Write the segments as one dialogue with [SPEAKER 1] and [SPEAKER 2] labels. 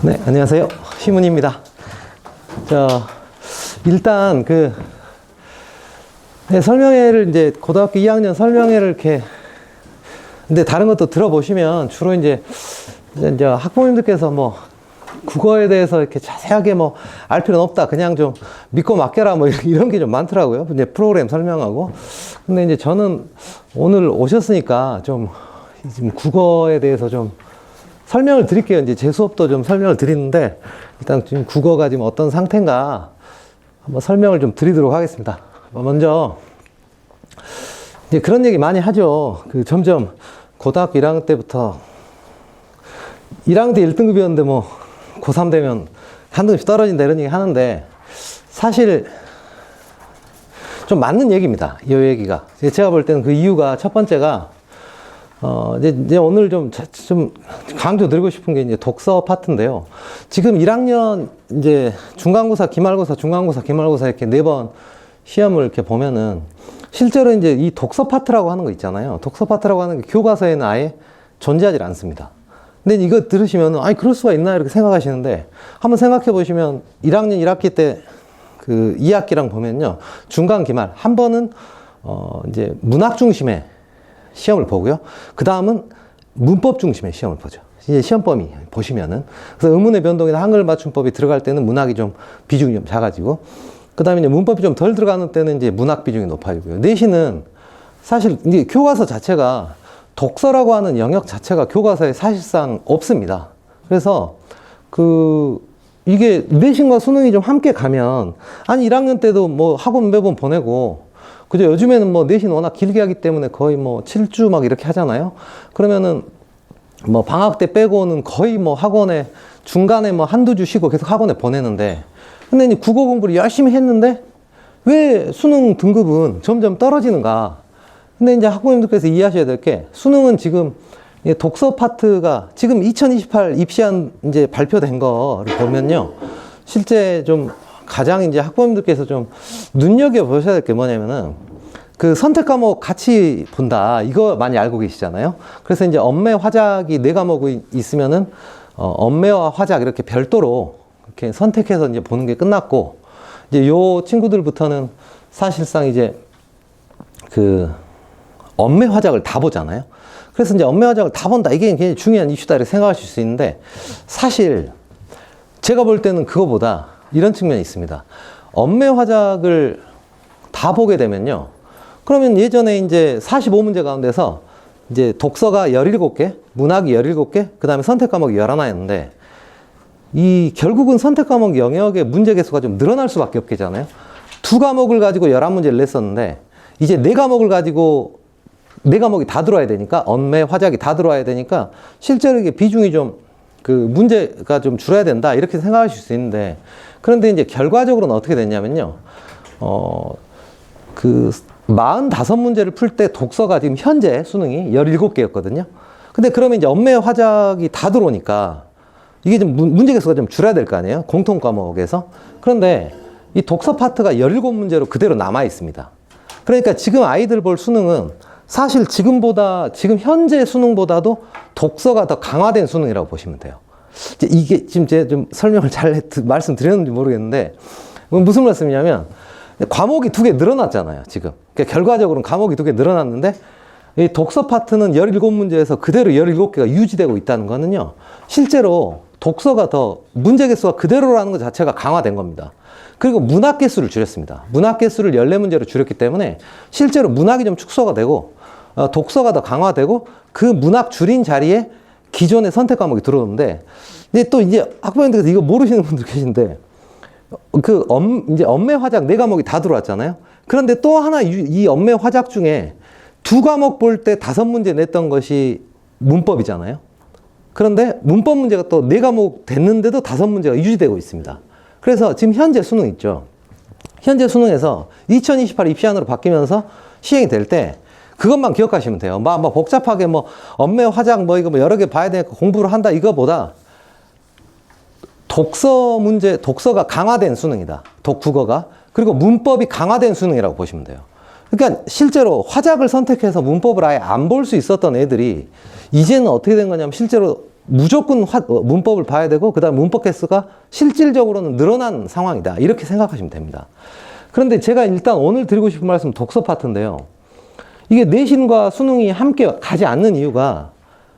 [SPEAKER 1] 네, 안녕하세요. 희문입니다. 일단 설명회를 이제 고등학교 2학년 설명회를 이렇게, 근데 다른 것도 들어보시면 주로 이제 학부모님들께서 뭐 국어에 대해서 이렇게 자세하게 뭐 알 필요는 없다. 그냥 좀 믿고 맡겨라. 뭐 이런 게 좀 많더라고요. 이제 프로그램 설명하고. 근데 이제 저는 오늘 오셨으니까 좀 국어에 대해서 좀 설명을 드릴게요. 이제 제 수업도 좀 설명을 드리는데, 일단 지금 국어가 지금 어떤 상태인가 한번 설명을 좀 드리도록 하겠습니다. 먼저, 이제 그런 얘기 많이 하죠. 점점 고등학교 1학년 때부터 1학년 때 1등급이었는데 뭐 고3 되면 한 등급씩 떨어진다 이런 얘기 하는데, 사실 좀 맞는 얘기입니다. 이 얘기가. 제가 볼 때는 그 이유가 첫 번째가 이제 오늘 좀 강조 드리고 싶은 게 이제 독서 파트인데요. 지금 1학년 이제 중간고사, 기말고사, 중간고사, 기말고사 이렇게 4번 시험을 이렇게 보면은 실제로 이제 이 독서 파트라고 하는 거 있잖아요. 독서 파트라고 하는 게 교과서에는 아예 존재하지 않습니다. 근데 이거 들으시면은, 아니, 그럴 수가 있나? 이렇게 생각하시는데, 한번 생각해 보시면 1학년 1학기 때 2학기랑 보면요. 중간, 기말. 한 번은, 이제 문학 중심의 시험을 보고요. 그 다음은 문법 중심의 시험을 보죠. 이제 시험 범위 보시면은. 그래서 의문의 변동이나 한글 맞춤법이 들어갈 때는 문학이 좀 비중이 좀 작아지고, 그 다음에 이제 문법이 좀 덜 들어가는 때는 이제 문학 비중이 높아지고요. 내신은 사실 이제 교과서 자체가 독서라고 하는 영역 자체가 교과서에 사실상 없습니다. 그래서 이게 내신과 수능이 좀 함께 가면, 아니 1학년 때도 뭐 학원 매번 보내고, 그죠? 요즘에는 뭐 내신 워낙 길게 하기 때문에 거의 뭐 7주 막 이렇게 하잖아요. 그러면은 뭐 방학 때 빼고는 거의 뭐 학원에 중간에 뭐 한두 주 쉬고 계속 학원에 보내는데, 근데 이제 국어 공부를 열심히 했는데 왜 수능 등급은 점점 떨어지는가? 근데 이제 학부모님들께서 이해하셔야 될 게, 수능은 지금 독서 파트가 지금 2028 입시안 이제 발표된 거를 보면요. 실제 좀 가장 이제 학부모님들께서 좀 눈여겨보셔야 될 게 뭐냐면은, 선택 과목 같이 본다. 이거 많이 알고 계시잖아요. 그래서 이제 엄매, 화작이 4과목이 있으면은, 엄매와 화작 이렇게 별도로 이렇게 선택해서 이제 보는 게 끝났고, 이제 요 친구들부터는 사실상 이제 엄매 화작을 다 보잖아요. 그래서 이제 엄매 화작을 다 본다. 이게 굉장히 중요한 이슈다 이렇게 생각하실 수 있는데, 사실 제가 볼 때는 그거보다 이런 측면이 있습니다. 엄매 화작을 다 보게 되면요. 그러면 예전에 이제 45문제 가운데서 이제 독서가 17개, 문학이 17개, 그 다음에 선택 과목이 11였는데, 결국은 선택 과목 영역의 문제 개수가 좀 늘어날 수밖에 없겠잖아요. 2과목을 가지고 11문제를 냈었는데, 이제 4과목을 가지고 4과목이 다 들어와야 되니까, 엄매, 화작이 다 들어와야 되니까, 실제로 이게 비중이 좀, 문제가 좀 줄어야 된다, 이렇게 생각하실 수 있는데, 그런데 이제 결과적으로는 어떻게 됐냐면요. 45문제를 풀 때 독서가 지금 현재 수능이 17개였거든요. 근데 그러면 이제 엄매, 화작이 다 들어오니까, 이게 좀 문제 개수가 좀 줄어야 될 거 아니에요? 공통 과목에서. 그런데 이 독서 파트가 17문제로 그대로 남아 있습니다. 그러니까 지금 아이들 볼 수능은 사실 지금 현재 수능보다도 독서가 더 강화된 수능이라고 보시면 돼요. 이게 지금 제가 좀 설명을 잘 말씀드렸는지 모르겠는데, 무슨 말씀이냐면, 과목이 2개 늘어났잖아요, 지금. 그러니까 결과적으로는 과목이 2개 늘어났는데, 이 독서 파트는 17문제에서 그대로 17개가 유지되고 있다는 거는요, 실제로 독서가 더 문제 개수가 그대로라는 것 자체가 강화된 겁니다. 그리고 문학 개수를 줄였습니다. 문학 개수를 14문제로 줄였기 때문에 실제로 문학이 좀 축소가 되고, 독서가 더 강화되고, 그 문학 줄인 자리에 기존의 선택 과목이 들어오는데, 근데 또 이제 학부모님들께서 이거 모르시는 분들 계신데, 이제 엄매, 화작 4과목이 다 들어왔잖아요. 그런데 또 하나 이 엄매, 화작 중에 2과목 볼 때 5문제 냈던 것이 문법이잖아요. 그런데 문법 문제가 또 4과목 됐는데도 5문제가 유지되고 있습니다. 그래서 지금 현재 수능 있죠. 현재 수능에서 2028 입시안으로 바뀌면서 시행이 될 때 그것만 기억하시면 돼요. 막 복잡하게 엄매, 화작 이거 여러 개 봐야 되니까 공부를 한다 이거보다 독서가 강화된 수능이다. 국어가. 그리고 문법이 강화된 수능이라고 보시면 돼요. 그러니까 실제로 화작을 선택해서 문법을 아예 안 볼 수 있었던 애들이 이제는 어떻게 된 거냐면 실제로 무조건 문법을 봐야 되고, 그 다음 문법 개수가 실질적으로는 늘어난 상황이다. 이렇게 생각하시면 됩니다. 그런데 제가 일단 오늘 드리고 싶은 말씀은 독서 파트인데요. 이게 내신과 수능이 함께 가지 않는 이유가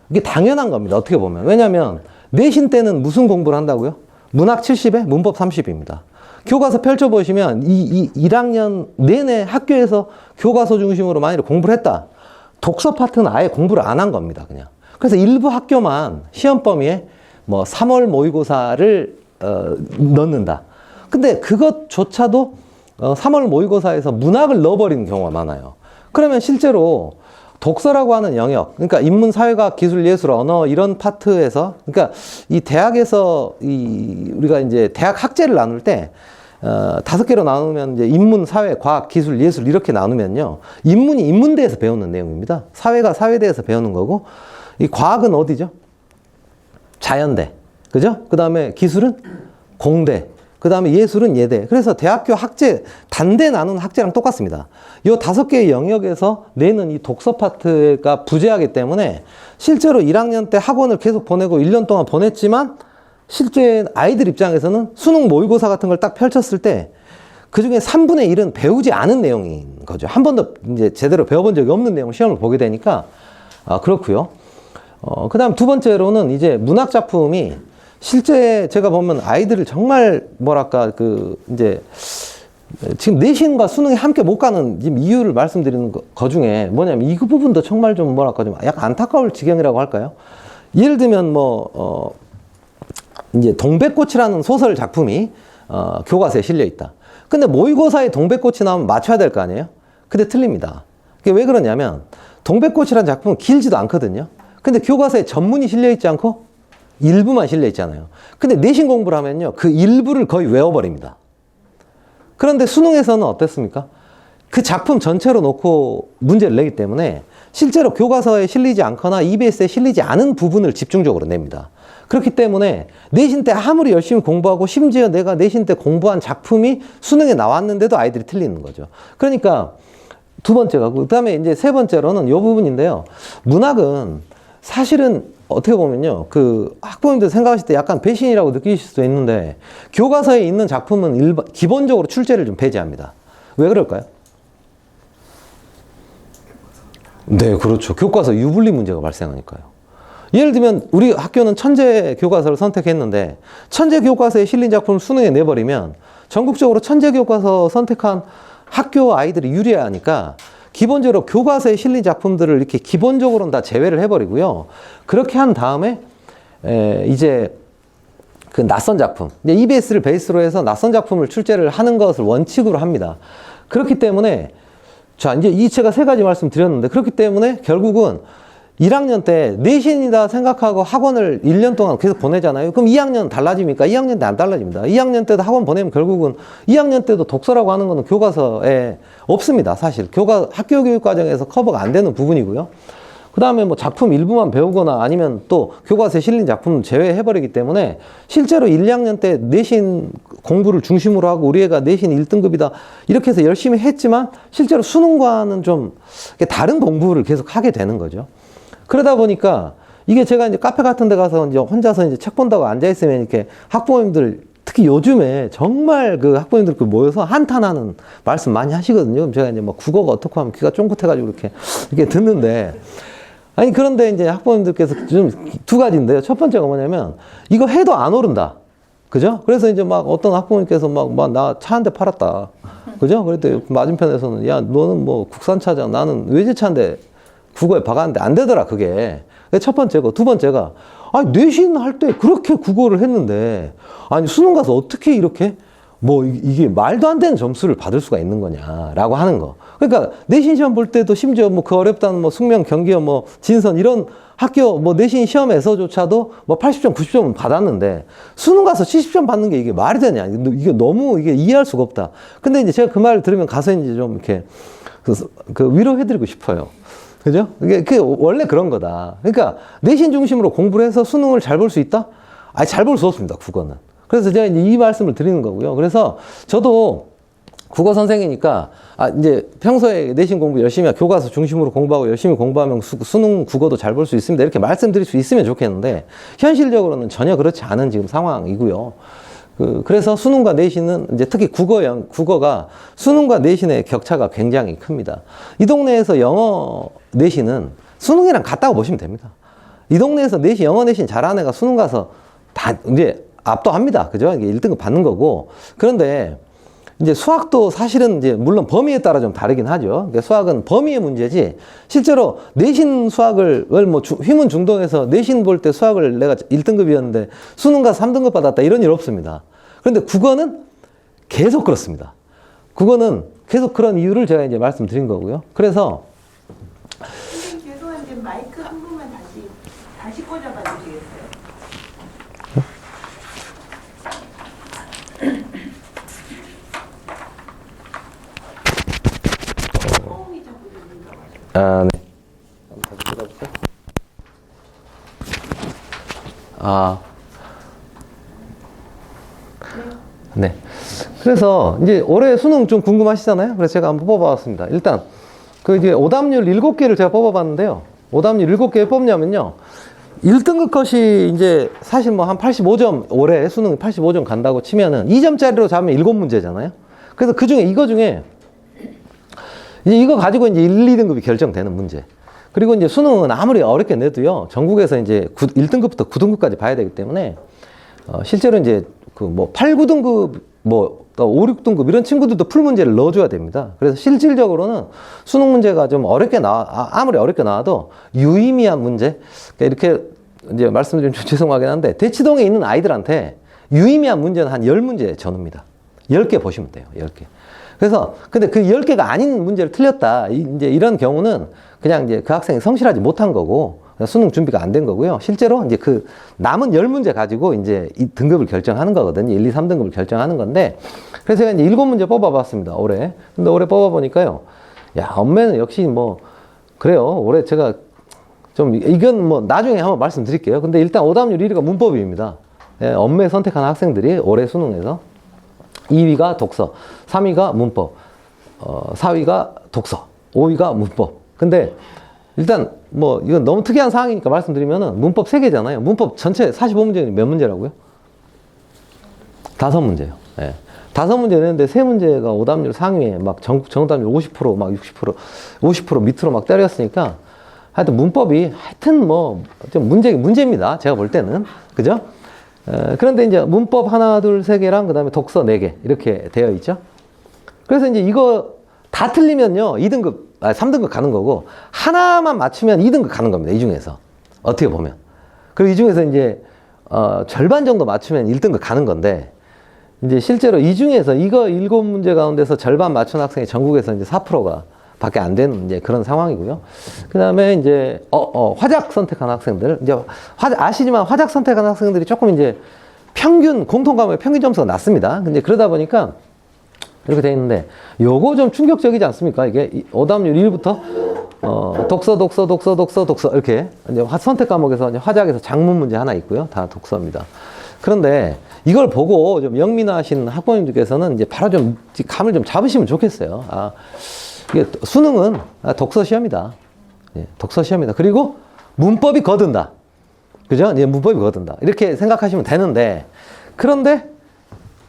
[SPEAKER 1] 이게 당연한 겁니다. 어떻게 보면. 왜냐하면 내신 때는 무슨 공부를 한다고요? 문학 70에 문법 30입니다. 교과서 펼쳐보시면 이 1학년 내내 학교에서 교과서 중심으로 많이 공부를 했다. 독서 파트는 아예 공부를 안 한 겁니다. 그냥. 그래서 일부 학교만 시험 범위에 뭐 3월 모의고사를 넣는다. 근데 그것조차도 3월 모의고사에서 문학을 넣어버리는 경우가 많아요. 그러면 실제로 독서라고 하는 영역, 그러니까 인문, 사회과학, 기술, 예술, 언어 이런 파트에서, 그러니까 이 대학에서 우리가 이제 대학 학제를 나눌 때 5개로 나누면 이제 인문, 사회, 과학, 기술, 예술 이렇게 나누면요. 인문이 인문대에서 배우는 내용입니다. 사회가 사회대에서 배우는 거고, 이 과학은 어디죠? 자연대. 그죠? 그 다음에 기술은 공대. 그 다음에 예술은 예대. 그래서 대학교 학제, 단대 나눈 학제랑 똑같습니다. 이 5개의 영역에서 내는 이 독서 파트가 부재하기 때문에 실제로 1학년 때 학원을 계속 보내고 1년 동안 보냈지만 실제 아이들 입장에서는 수능 모의고사 같은 걸 딱 펼쳤을 때 그 중에 3분의 1은 배우지 않은 내용인 거죠. 한 번도 이제 제대로 배워본 적이 없는 내용 시험을 보게 되니까, 그렇고요. 그 다음 두 번째로는 이제 문학 작품이 실제 제가 보면 아이들을 정말 뭐랄까 이제 지금 내신과 수능이 함께 못 가는 지금 이유를 말씀드리는 거 중에 뭐냐면 이 부분도 정말 좀 뭐랄까 좀 약간 안타까울 지경이라고 할까요? 예를 들면 이제 동백꽃이라는 소설 작품이 교과서에 실려 있다. 근데 모의고사에 동백꽃이 나오면 맞춰야 될 거 아니에요? 근데 틀립니다. 그게 왜 그러냐면 동백꽃이라는 작품은 길지도 않거든요. 근데 교과서에 전문이 실려 있지 않고 일부만 실려 있잖아요. 근데 내신 공부를 하면요, 그 일부를 거의 외워버립니다. 그런데 수능에서는 어땠습니까? 그 작품 전체로 놓고 문제를 내기 때문에 실제로 교과서에 실리지 않거나 EBS에 실리지 않은 부분을 집중적으로 냅니다. 그렇기 때문에 내신 때 아무리 열심히 공부하고 심지어 내가 내신 때 공부한 작품이 수능에 나왔는데도 아이들이 틀리는 거죠. 그러니까 두 번째가, 그 다음에 이제 세 번째로는 이 부분인데요. 문학은 사실은 어떻게 보면요, 학부모님들 생각하실 때 약간 배신이라고 느끼실 수도 있는데, 교과서에 있는 작품은 기본적으로 출제를 좀 배제합니다. 왜 그럴까요? 네, 그렇죠. 교과서 유불리 문제가 발생하니까요. 예를 들면, 우리 학교는 천재 교과서를 선택했는데, 천재 교과서에 실린 작품을 수능에 내버리면, 전국적으로 천재 교과서 선택한 학교 아이들이 유리하니까, 기본적으로 교과서에 실린 작품들을 이렇게 기본적으로는 다 제외를 해버리고요. 그렇게 한 다음에 이제 그 낯선 작품, EBS를 베이스로 해서 낯선 작품을 출제를 하는 것을 원칙으로 합니다. 그렇기 때문에 자, 이제 제가 세 가지 말씀드렸는데, 그렇기 때문에 결국은 1학년 때 내신이다 생각하고 학원을 1년 동안 계속 보내잖아요. 그럼 2학년 달라집니까? 2학년 때 안 달라집니다. 2학년 때도 학원 보내면 결국은 2학년 때도 독서라고 하는 거는 교과서에 없습니다. 사실 학교 교육 과정에서 커버가 안 되는 부분이고요. 그 다음에 뭐 작품 일부만 배우거나 아니면 또 교과서에 실린 작품은 제외해버리기 때문에 실제로 1, 2학년 때 내신 공부를 중심으로 하고 우리 애가 내신 1등급이다 이렇게 해서 열심히 했지만 실제로 수능과는 좀 다른 공부를 계속 하게 되는 거죠. 그러다 보니까 이게 제가 이제 카페 같은 데 가서 이제 혼자서 이제 책 본다고 앉아있으면 이렇게 학부모님들, 특히 요즘에 정말 학부모님들 모여서 한탄하는 말씀 많이 하시거든요. 그럼 제가 이제 뭐 국어가 어떻게 하면 귀가 쫑긋해가지고 이렇게 듣는데, 아니, 그런데 이제 학부모님들께서 좀 두 가지인데요. 첫 번째가 뭐냐면, 이거 해도 안 오른다. 그죠? 그래서 이제 막 어떤 학부모님께서 나 차 한 대 팔았다. 그죠? 그랬더니 맞은편에서는, 야, 너는 뭐 국산차잖아. 나는 외제차인데 국어에 박았는데 안 되더라, 그게. 첫 번째고, 두 번째가, 아니, 내신 할 때 그렇게 국어를 했는데, 아니, 수능 가서 어떻게 이렇게, 이게 말도 안 되는 점수를 받을 수가 있는 거냐라고 하는 거. 그러니까, 내신 시험 볼 때도 심지어 그 어렵다는 숙명, 경기업, 진선, 이런 학교, 내신 시험에서조차도 80점, 90점은 받았는데, 수능 가서 70점 받는 게 이게 말이 되냐. 이게 너무 이해할 수가 없다. 근데 이제 제가 그 말을 들으면 가서 이제 좀 이렇게, 위로해드리고 싶어요. 그죠? 그게 원래 그런 거다. 그러니까 내신 중심으로 공부를 해서 수능을 잘 볼 수 있다? 아니, 잘 볼 수 없습니다, 국어는. 그래서 제가 이제 이 말씀을 드리는 거고요. 그래서 저도 국어 선생이니까 이제 평소에 내신 공부 열심히 교과서 중심으로 공부하고 열심히 공부하면 수능 국어도 잘 볼 수 있습니다. 이렇게 말씀드릴 수 있으면 좋겠는데 현실적으로는 전혀 그렇지 않은 지금 상황이고요. 그래서 수능과 내신은 이제 특히 국어가 수능과 내신의 격차가 굉장히 큽니다. 이 동네에서 영어 내신은 수능이랑 같다고 보시면 됩니다. 이 동네에서 영어 내신 잘하는 애가 수능 가서 다 이제 압도합니다. 그죠? 이게 1등급 받는 거고. 그런데 이제 수학도 사실은 이제 물론 범위에 따라 좀 다르긴 하죠. 그러니까 수학은 범위의 문제지 실제로 내신 수학을 뭐 휘문 중동에서 내신 볼 때 수학을 내가 1등급이었는데 수능 가서 3등급 받았다 이런 일 없습니다. 그런데 국어는 계속 그렇습니다. 국어는 계속 그런 이유를 제가 이제 말씀드린 거고요. 그래서
[SPEAKER 2] 죄송한데 마이크 한 번만 다시 꽂아봐 주시겠어요? 소음이 자꾸 들린다고.
[SPEAKER 1] 네. 다시 꽂아볼까요? 네. 그래서 이제 올해 수능 좀 궁금하시잖아요. 그래서 제가 한번 뽑아봤습니다. 일단 이제 오답률 7개를 제가 뽑아봤는데요. 오답률 7개 뽑냐면요. 1등급 컷이 이제 사실 뭐 한 85점, 올해 수능 85점 간다고 치면은 2점짜리로 잡으면 7문제잖아요. 그래서 이거 중에 이제 이거 가지고 이제 1, 2등급이 결정되는 문제. 그리고 이제 수능은 아무리 어렵게 내도요. 전국에서 이제 1등급부터 9등급까지 봐야 되기 때문에 실제로 이제 8, 9등급 5, 6등급 이런 친구들도 풀 문제를 넣어줘야 됩니다. 그래서 실질적으로는 수능 문제가 좀 아무리 어렵게 나와도 유의미한 문제, 그러니까 이렇게 이제 말씀드리면 좀 죄송하긴 한데 대치동에 있는 아이들한테 유의미한 문제는 한 10문제 전후입니다. 10개 보시면 돼요. 10개. 그래서 근데 그 10개가 아닌 문제를 틀렸다. 이제 이런 경우는 그냥 이제 그 학생이 성실하지 못한 거고 수능 준비가 안 된 거고요. 실제로 이제 그 남은 10문제 가지고 이제 이 등급을 결정하는 거거든요. 1, 2, 3등급을 결정하는 건데. 그래서 제가 이제 7문제 뽑아봤습니다. 올해. 근데 올해 뽑아보니까요. 야, 엄매는 역시 뭐, 그래요. 올해 제가 좀, 이건 뭐 나중에 한번 말씀드릴게요. 근데 일단 오답률 1위가 문법입니다. 예, 엄매 선택하는 학생들이 올해 수능에서 2위가 독서, 3위가 문법, 4위가 독서, 5위가 문법. 근데 일단 뭐 이건 너무 특이한 상황이니까 말씀드리면은 문법 3개잖아요. 문법 전체 45문제는 몇 문제라고요? 5문제요. 예. 5문제 내는데 3문제가 오답률 상위에 막 정답률 50%, 막 60%, 50% 밑으로 막 때렸으니까 하여튼 문법이 하여튼 뭐 좀 문제입니다. 제가 볼 때는. 그죠? 그런데 이제 문법 하나, 둘, 세 개랑 그 다음에 독서 4개 이렇게 되어 있죠. 그래서 이제 이거 다 틀리면요 3등급 가는 거고 하나만 맞추면 2등급 가는 겁니다. 이 중에서 어떻게 보면. 그리고 이 중에서 이제 절반 정도 맞추면 1등급 가는 건데 이제 실제로 이 중에서 이거 7문제 가운데서 절반 맞춘 학생이 전국에서 이제 4%가 밖에 안 되는 이제 그런 상황이고요. 그 다음에 이제, 화작 선택한 학생들. 이제 아시지만 화작 선택한 학생들이 조금 이제 공통 과목의 평균 점수가 낮습니다. 근데 그러다 보니까 이렇게 돼 있는데, 요거 좀 충격적이지 않습니까? 이게 오답률 1부터, 독서, 이렇게 이제 선택 과목에서 이제 화작에서 작문 문제 하나 있고요. 다 독서입니다. 그런데 이걸 보고 좀 영민하신 학부모님들께서는 이제 바로 좀 감을 좀 잡으시면 좋겠어요. 이게 수능은 독서 시험이다. 예, 독서 시험이다. 그리고 문법이 거둔다. 그죠? 이제 문법이 거둔다. 이렇게 생각하시면 되는데, 그런데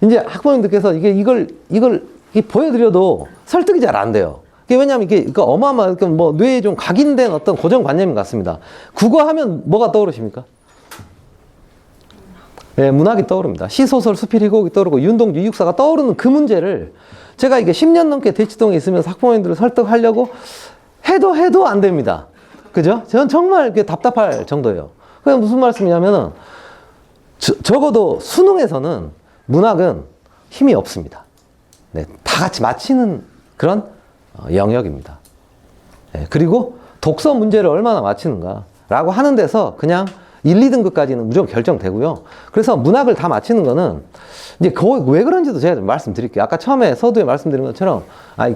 [SPEAKER 1] 이제 학부모님들께서 이걸 보여드려도 설득이 잘 안 돼요. 왜냐하면 이게 어마어마한 뭐 뇌에 좀 각인된 어떤 고정관념인 것 같습니다. 국어하면 뭐가 떠오르십니까? 네, 문학이 떠오릅니다. 시소설, 수필희곡이 떠오르고 윤동주, 이육사가 떠오르는 그 문제를 제가 이게 10년 넘게 대치동에 있으면서 학부모님들을 설득하려고 해도 안 됩니다. 그죠? 저는 정말 답답할 정도예요. 그게 무슨 말씀이냐면은 적어도 수능에서는 문학은 힘이 없습니다. 네, 다 같이 맞히는 그런 영역입니다. 네, 그리고 독서 문제를 얼마나 맞히는가라고 하는 데서 그냥 1, 2등급까지는 무조건 결정되고요. 그래서 문학을 다 맞히는 거는 이제 왜 그런지도 제가 좀 말씀드릴게요. 아까 처음에 서두에 말씀드린 것처럼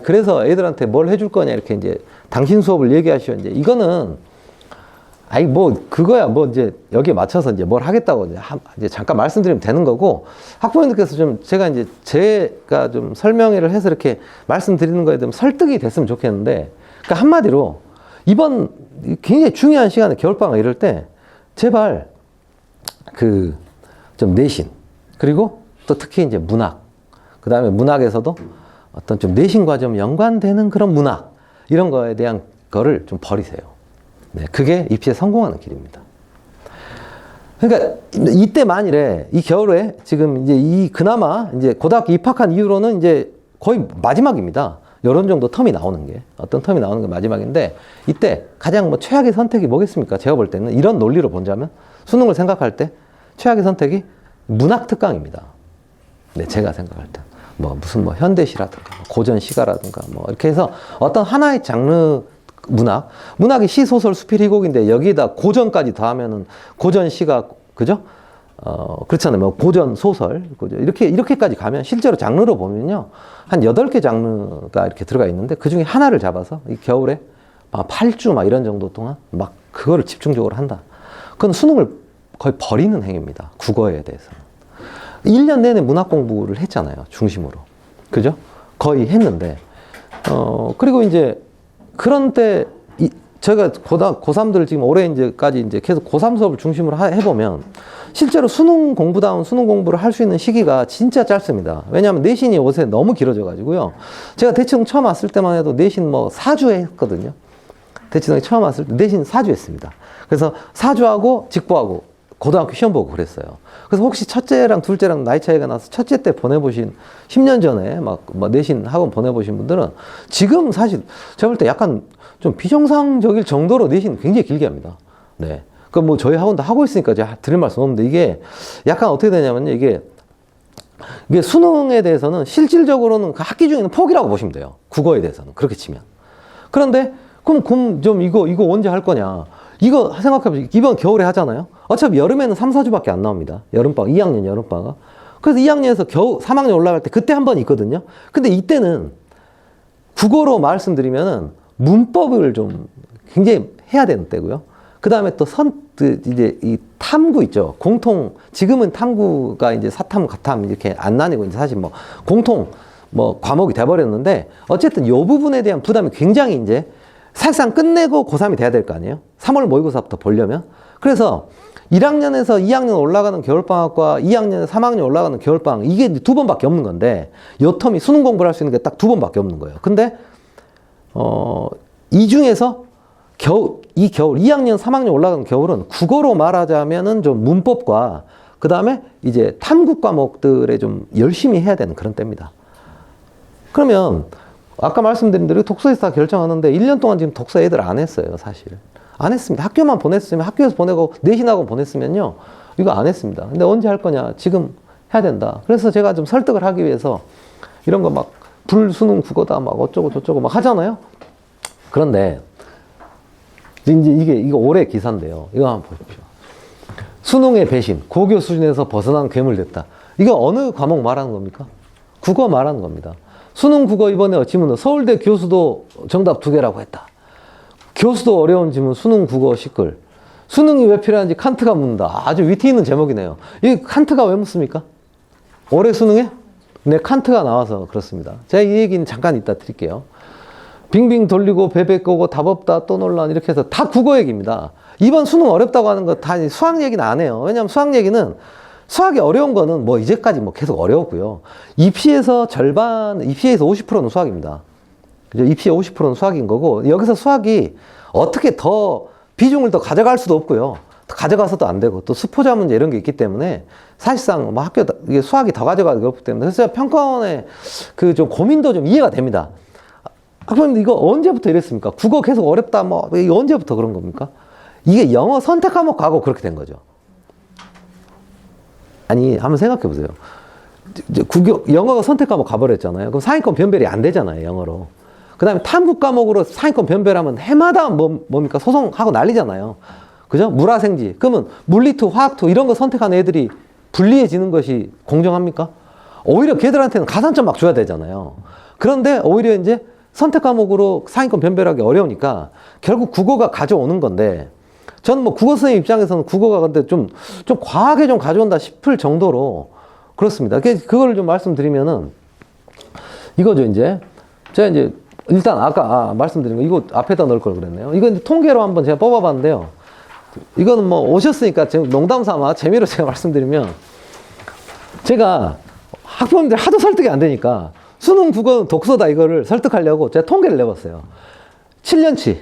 [SPEAKER 1] 그래서 애들한테 뭘 해줄 거냐 이렇게 이제 당신 수업을 얘기하시오. 이제 이거는 아니, 뭐, 그거야, 뭐, 이제, 여기에 맞춰서 이제 뭘 하겠다고 이제 잠깐 말씀드리면 되는 거고, 학부모님께서 좀, 제가 좀 설명회를 해서 이렇게 말씀드리는 거에 대한 설득이 됐으면 좋겠는데, 그러니까 한마디로, 이번 굉장히 중요한 시간에 겨울방학 이럴 때, 제발, 좀 내신, 그리고 또 특히 이제 문학, 그 다음에 문학에서도 어떤 좀 내신과 좀 연관되는 그런 문학, 이런 거에 대한 거를 좀 버리세요. 네, 그게 입시에 성공하는 길입니다. 그러니까 이때 만일에 이 겨울에 지금 이제 그나마 이제 고등학교 입학한 이후로는 이제 거의 마지막입니다. 요런 정도 텀이 나오는 게, 어떤 텀이 나오는 게 마지막인데, 이때 가장 뭐 최악의 선택이 뭐겠습니까? 제가 볼 때는 이런 논리로 본다면, 수능을 생각할 때 최악의 선택이 문학 특강입니다. 네, 제가 생각할 때. 무슨 현대시라든가, 고전시가라든가, 이렇게 해서 어떤 하나의 장르 문학이 시, 소설, 수필, 희곡인데 여기에다 고전까지 더하면은 고전시가, 그죠? 그렇잖아요. 고전, 소설, 이렇게까지 가면 실제로 장르로 보면요. 한 8개 장르가 이렇게 들어가 있는데 그 중에 하나를 잡아서 이 겨울에 막 8주 이런 정도 동안 막 그거를 집중적으로 한다. 그건 수능을 거의 버리는 행위입니다. 국어에 대해서. 1년 내내 문학 공부를 했잖아요. 중심으로. 그죠? 거의 했는데. 그리고 이제 그런 때, 저희가 고3들 지금 올해 이제까지 이제 계속 고3 수업을 중심으로 해보면 실제로 수능 공부다운 수능 공부를 할 수 있는 시기가 진짜 짧습니다. 왜냐하면 내신이 요새 너무 길어져가지고요. 제가 대치동 처음 왔을 때만 해도 내신 4주 했거든요. 대치동에 처음 왔을 때 내신 4주 했습니다. 그래서 4주하고 직보하고 고등학교 시험 보고 그랬어요. 그래서 혹시 첫째랑 둘째랑 나이 차이가 나서 첫째 때 보내보신 10년 전에 내신 학원 보내보신 분들은 지금 사실 제가 볼 때 약간 좀 비정상적일 정도로 내신 굉장히 길게 합니다. 네. 저희 학원도 하고 있으니까 제가 드릴 말씀 없는데 이게 약간 어떻게 되냐면요. 이게 수능에 대해서는 실질적으로는 그 학기 중에는 포기라고 보시면 돼요. 국어에 대해서는. 그렇게 치면. 그런데 그럼 좀 이거 언제 할 거냐. 이거 생각해보세요. 이번 겨울에 하잖아요. 어차피 여름에는 3, 4주밖에 안 나옵니다. 여름방학, 2학년 여름방학. 그래서 2학년에서 겨우 3학년 올라갈 때 그때 한 번 있거든요. 근데 이때는 국어로 말씀드리면은 문법을 좀 굉장히 해야 되는 때고요. 그 다음에 또 이제 이 탐구 있죠. 지금은 탐구가 이제 사탐, 가탐 이렇게 안 나뉘고 이제 사실 공통 과목이 돼버렸는데 어쨌든 이 부분에 대한 부담이 굉장히 이제 사실상 끝내고 고3이 돼야 될 거 아니에요? 3월 모의고사부터 보려면. 그래서 1학년에서 2학년 올라가는 겨울방학과 2학년에서 3학년 올라가는 겨울방학, 이게 2번밖에 없는 건데, 요 텀이 수능 공부를 할 수 있는 게 딱 2번밖에 없는 거예요. 근데, 이 중에서 이 겨울, 2학년, 3학년 올라가는 겨울은 국어로 말하자면은 좀 문법과 그 다음에 이제 탐구 과목들에 좀 열심히 해야 되는 그런 때입니다. 그러면, 아까 말씀드린 대로 독서에서 다 결정하는데 1년 동안 지금 독서 애들 안 했어요, 사실. 안 했습니다. 학교만 보냈으면, 학교에서 보내고 내신학원 보냈으면요, 이거 안 했습니다. 근데 언제 할 거냐? 지금 해야 된다. 그래서 제가 좀 설득을 하기 위해서 이런 거 불수능 국어다 어쩌고 저쩌고 하잖아요. 그런데 이제 이거 올해 기사인데요. 이거 한번 보십시오. 수능의 배신, 고교 수준에서 벗어난 괴물됐다. 이거 어느 과목 말하는 겁니까? 국어 말하는 겁니다. 수능 국어 이번에 지문은 서울대 교수도 정답 2개라고 했다. 교수도 어려운 지문 수능 국어 시끌. 수능이 왜 필요한지 칸트가 묻는다. 아주 위트 있는 제목이네요. 이 칸트가 왜 묻습니까? 올해 수능에? 네, 칸트가 나와서 그렇습니다. 제가 이 얘기는 잠깐 이따 드릴게요. 빙빙 돌리고 베베 꼬고 답 없다 또 논란 이렇게 해서 다 국어 얘기입니다. 이번 수능 어렵다고 하는 거 다 수학 얘기는 안 해요. 왜냐하면 수학 얘기는 수학이 어려운 거는 이제까지 계속 어려웠고요. 입시에서 50%는 수학입니다. 그죠? 입시의 50%는 수학인 거고, 여기서 수학이 어떻게 더 비중을 더 가져갈 수도 없고요. 가져가서도 안 되고, 또 수포자 문제 이런 게 있기 때문에, 사실상 이게 수학이 더 가져가기 없기 때문에, 그래서 평가원의 좀 고민도 좀 이해가 됩니다. 학부모님들 이거 언제부터 이랬습니까? 국어 계속 어렵다, 이거 언제부터 그런 겁니까? 이게 영어 선택 과목 가고 그렇게 된 거죠. 아니, 한번 생각해 보세요. 영어가 선택 과목 가버렸잖아요. 그럼 상위권 변별이 안 되잖아요, 영어로. 그 다음에 탐구 과목으로 상위권 변별하면 해마다 뭡니까? 소송하고 난리잖아요. 그죠? 물화생지. 그러면 물리투, 화학투 이런 거 선택한 애들이 불리해지는 것이 공정합니까? 오히려 걔들한테는 가산점 막 줘야 되잖아요. 그런데 오히려 이제 선택 과목으로 상위권 변별하기 어려우니까 결국 국어가 가져오는 건데, 저는 뭐 국어 선생님 입장에서는 국어가 근데 좀 과하게 좀 가져온다 싶을 정도로 그렇습니다. 그거를 좀 말씀드리면은 이거죠, 이제. 제가 이제 일단 아까 말씀드린 거 이거 앞에다 넣을 걸 그랬네요. 이거 이제 통계로 한번 제가 뽑아봤는데요. 이거는 뭐 오셨으니까 지금 농담 삼아 재미로 제가 말씀드리면 제가 학부모님들 하도 설득이 안 되니까 수능 국어는 독서다 이거를 설득하려고 제가 통계를 내봤어요. 7년치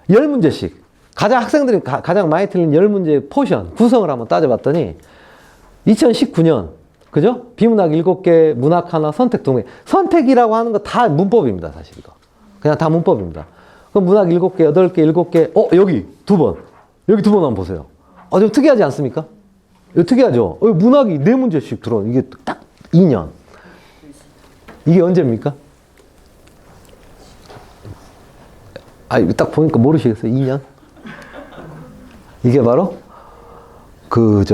[SPEAKER 1] 10문제씩 학생들이 가장 많이 틀린 10문제 포션 구성을 한번 따져봤더니 2019년 그죠? 비문학 7개, 문학 하나, 선택 2개. 선택이라고 하는 거 다 문법입니다, 사실 이거. 그냥 다 문법입니다. 그럼 문학 7개, 8개, 7개. 여기 2번. 여기 2번 한번 보세요. 좀 특이하지 않습니까? 이거 특이하죠? 문학이 4문제씩 들어. 이게 딱 2년. 이게 언제입니까? 이거 딱 보니까 모르시겠어요? 2년? 이게 바로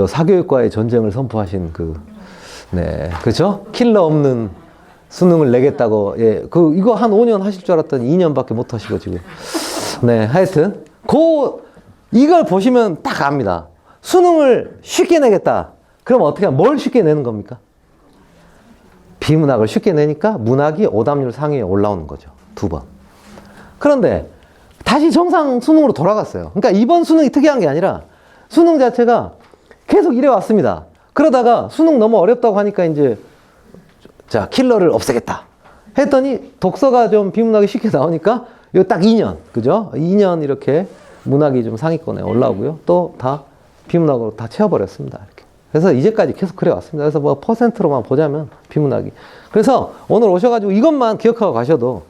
[SPEAKER 1] 사교육과의 전쟁을 선포하신 네, 그죠? 킬러 없는 수능을 내겠다고, 예, 이거 한 5년 하실 줄 알았더니 2년밖에 못 하시고 지금. 네, 하여튼, 이걸 보시면 딱 압니다. 수능을 쉽게 내겠다. 그럼 어떻게 하면 뭘 쉽게 내는 겁니까? 비문학을 쉽게 내니까 문학이 오답률 상위에 올라오는 거죠. 2번. 그런데 다시 정상 수능으로 돌아갔어요. 그러니까 이번 수능이 특이한 게 아니라 수능 자체가 계속 이래 왔습니다. 그러다가 수능 너무 어렵다고 하니까 이제 킬러를 없애겠다 했더니 독서가 좀 비문학이 쉽게 나오니까 이거 딱 2년 그죠? 2년 이렇게 문학이 좀 상위권에 올라오고요. 또 다 비문학으로 다 채워버렸습니다. 이렇게. 그래서 이제까지 계속 그래 왔습니다. 그래서 뭐 퍼센트로만 보자면 비문학이. 그래서 오늘 오셔가지고 이것만 기억하고 가셔도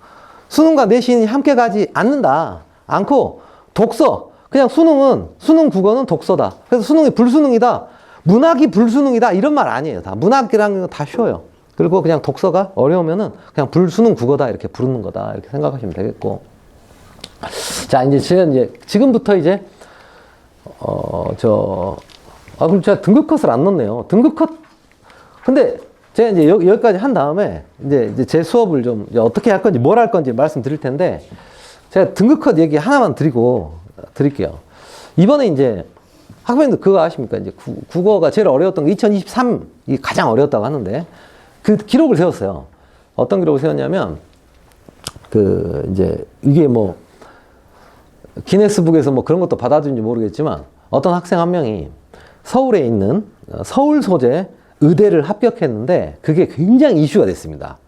[SPEAKER 1] 수능과 내신이 함께 가지 않고 독서 그냥 수능 국어는 독서다. 그래서 수능이 불수능이다. 문학이 불수능이다 이런 말 아니에요. 다 문학이랑 다 쉬워요. 그리고 그냥 독서가 어려우면은 그냥 불수능 국어다 이렇게 부르는 거다 이렇게 생각하시면 되겠고. 자 이제 지금부터 이제 그럼 제가 등급 컷을 안 넣었네요. 등급 컷. 근데 제가 이제 여기까지 한 다음에 이제 제 수업을 좀 어떻게 할 건지 뭘 할 건지 말씀드릴 텐데 제가 등급 컷 얘기 하나만 드릴게요. 이번에 이제 학부모님들 그거 아십니까? 이제 국어가 제일 어려웠던 게 2023이 가장 어려웠다고 하는데 그 기록을 세웠어요. 어떤 기록을 세웠냐면 이제 이게 뭐 기네스북에서 뭐 그런 것도 받아준지 모르겠지만 어떤 학생 한 명이 서울에 있는 서울 소재 의대를 합격했는데 그게 굉장히 이슈가 됐습니다.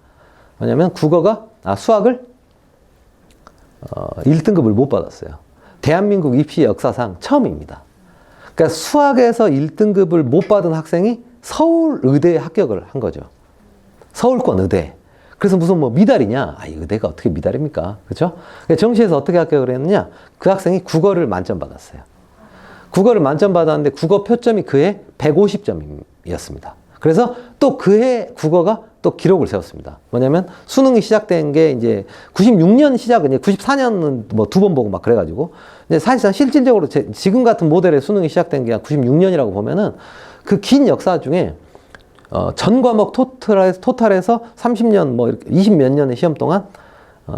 [SPEAKER 1] 왜냐면 수학을 1등급을 못 받았어요. 대한민국 입시 역사상 처음입니다. 그러니까 수학에서 1등급을 못 받은 학생이 서울 의대에 합격을 한 거죠. 서울권 의대. 그래서 무슨 뭐 미달이냐? 이 의대가 어떻게 미달입니까? 그렇죠? 정시에서 어떻게 합격을 했느냐? 그 학생이 국어를 만점 받았어요. 국어를 만점 받았는데 국어 표점이 그해 150점이었습니다. 그래서 또 그해 국어가 또 기록을 세웠습니다. 뭐냐면 수능이 시작된 게 이제 96년 시작은 이제 94년은 뭐 2번 보고 막 그래가지고 근데 사실상 실질적으로 지금 같은 모델의 수능이 시작된 게 96년이라고 보면은 그 긴 역사 중에 전 과목 토탈에서 30년 뭐 이렇게 20몇 년의 시험 동안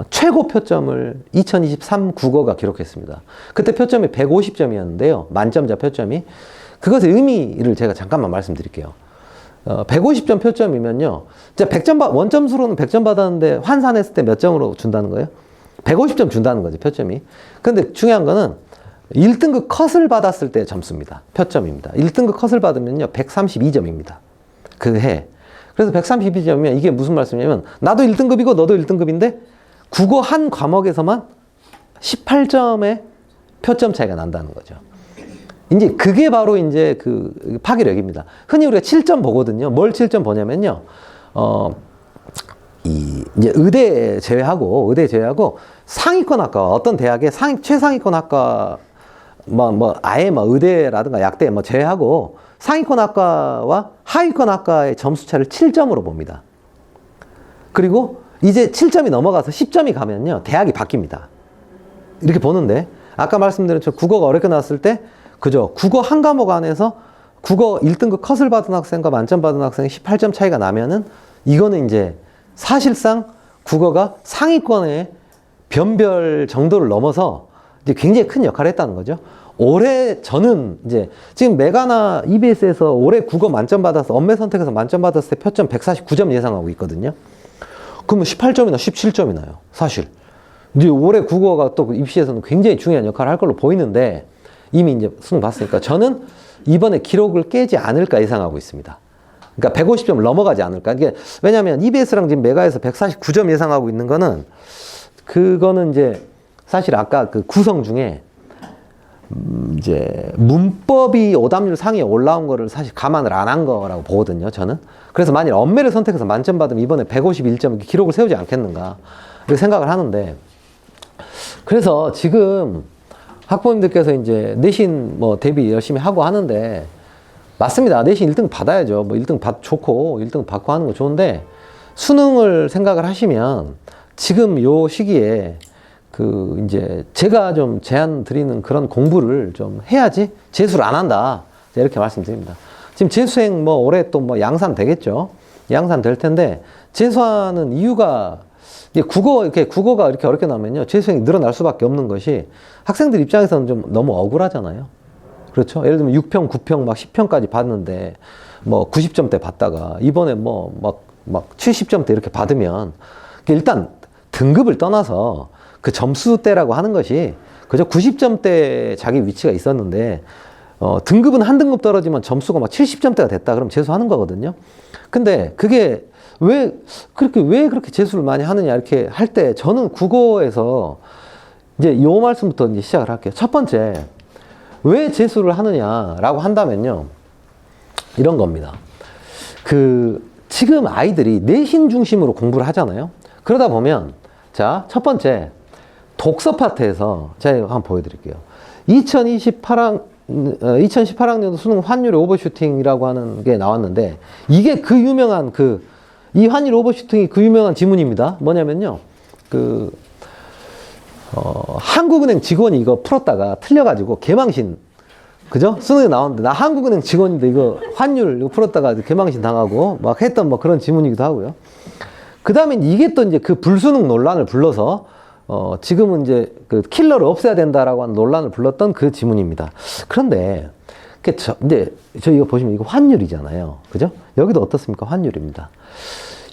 [SPEAKER 1] 최고 표점을 2023 국어가 기록했습니다. 그때 표점이 150점이었는데요. 만점자 표점이. 그것의 의미를 제가 잠깐만 말씀드릴게요. 150점 표점이면요. 진짜 100점 원점수로는 100점 받았는데 환산했을 때 몇 점으로 준다는 거예요? 150점 준다는 거죠, 표점이. 근데 중요한 거는 1등급 컷을 받았을 때 점수입니다. 표점입니다. 1등급 컷을 받으면요. 132점입니다. 그 해. 그래서 132점이면 이게 무슨 말씀이냐면 나도 1등급이고 너도 1등급인데 국어 한 과목에서만 18점의 표점 차이가 난다는 거죠. 이제 그게 바로 이제 그 파괴력입니다. 흔히 우리가 7점 보거든요. 뭘 7점 보냐면요. 이제 의대 제외하고 상위권 학과 어떤 대학의 최상위권 학과 아예 의대라든가 약대 제외하고 상위권 학과와 하위권 학과의 점수 차를 7점으로 봅니다. 그리고 이제 7점이 넘어가서 10점이 가면요. 대학이 바뀝니다. 이렇게 보는데 아까 말씀드린 저 국어가 어렵게 나왔을 때 그죠? 국어 한 과목 안에서 국어 1등급 컷을 받은 학생과 만점 받은 학생이 18점 차이가 나면은 이거는 이제 사실상 국어가 상위권의 변별 정도를 넘어서 이제 굉장히 큰 역할을 했다는 거죠. 올해 저는 이제 지금 메가나 EBS에서 올해 국어 만점 받아서 언매 선택에서 만점 받았을 때 표점 149점 예상하고 있거든요. 그러면 18점이나 17점이나요, 사실. 이제 올해 국어가 또 입시에서는 굉장히 중요한 역할을 할 걸로 보이는데 이미 이제 수능 봤으니까 저는 이번에 기록을 깨지 않을까 예상하고 있습니다. 그러니까 150점 넘어가지 않을까. 이게 왜냐하면 EBS랑 지금 메가에서 149점 예상하고 있는 거는 그거는 이제 사실 아까 그 구성 중에 이제 문법이 오답률 상위에 올라온 거를 사실 감안을 안 한 거라고 보거든요, 저는. 그래서 만일 언매를 선택해서 만점 받으면 이번에 151점 기록을 세우지 않겠는가 이렇게 생각을 하는데, 그래서 지금 학부모님들께서 이제 내신 뭐 대비 열심히 하고 하는데 맞습니다. 내신 1등 받아야죠. 뭐 1등 좋고 1등 받고 하는 거 좋은데 수능을 생각을 하시면 지금 요 시기에 그 이제 제가 좀 제안 드리는 그런 공부를 좀 해야지 재수를 안 한다. 이렇게 말씀드립니다. 지금 재수생 뭐 올해 또 뭐 양산 되겠죠. 양산 될 텐데 재수하는 이유가 이게 국어가 이렇게 어렵게 나오면요, 재수생이 늘어날 수밖에 없는 것이 학생들 입장에서는 좀 너무 억울하잖아요. 그렇죠? 예를 들면 6평, 9평, 막 10평까지 받는데 뭐 90점대 받다가 이번에 뭐 막 70점대 이렇게 받으면 일단 등급을 떠나서 그 점수대라고 하는 것이 그저 90점대 자기 위치가 있었는데 등급은 한 등급 떨어지면 점수가 막 70점대가 됐다 그러면 재수하는 거거든요. 근데 그게 왜 그렇게 재수를 많이 하느냐 이렇게 할 때 저는 국어에서 이제 요 말씀부터 이제 시작을 할게요. 첫 번째, 왜 재수를 하느냐라고 한다면요, 이런 겁니다. 지금 아이들이 내신 중심으로 공부를 하잖아요. 그러다 보면 자, 첫 번째 독서 파트에서 제가 한번 보여드릴게요. 2018학년도 수능 환율 오버슈팅이라고 하는 게 나왔는데 이게 그 유명한 이 환율 오버슈팅이 그 유명한 지문입니다. 뭐냐면요, 한국은행 직원이 이거 풀었다가 틀려가지고 개망신, 그죠? 수능에 나왔는데 나 한국은행 직원인데 이거 환율 이거 풀었다가 개망신 당하고 막 했던 뭐 그런 지문이기도 하고요. 그 다음에 이게 또 이제 그 불수능 논란을 불러서 지금은 이제 그 킬러를 없애야 된다라고 하는 논란을 불렀던 그 지문입니다. 그런데 이제 저 이거 보시면 이거 환율이잖아요, 그죠? 여기도 어떻습니까? 환율입니다.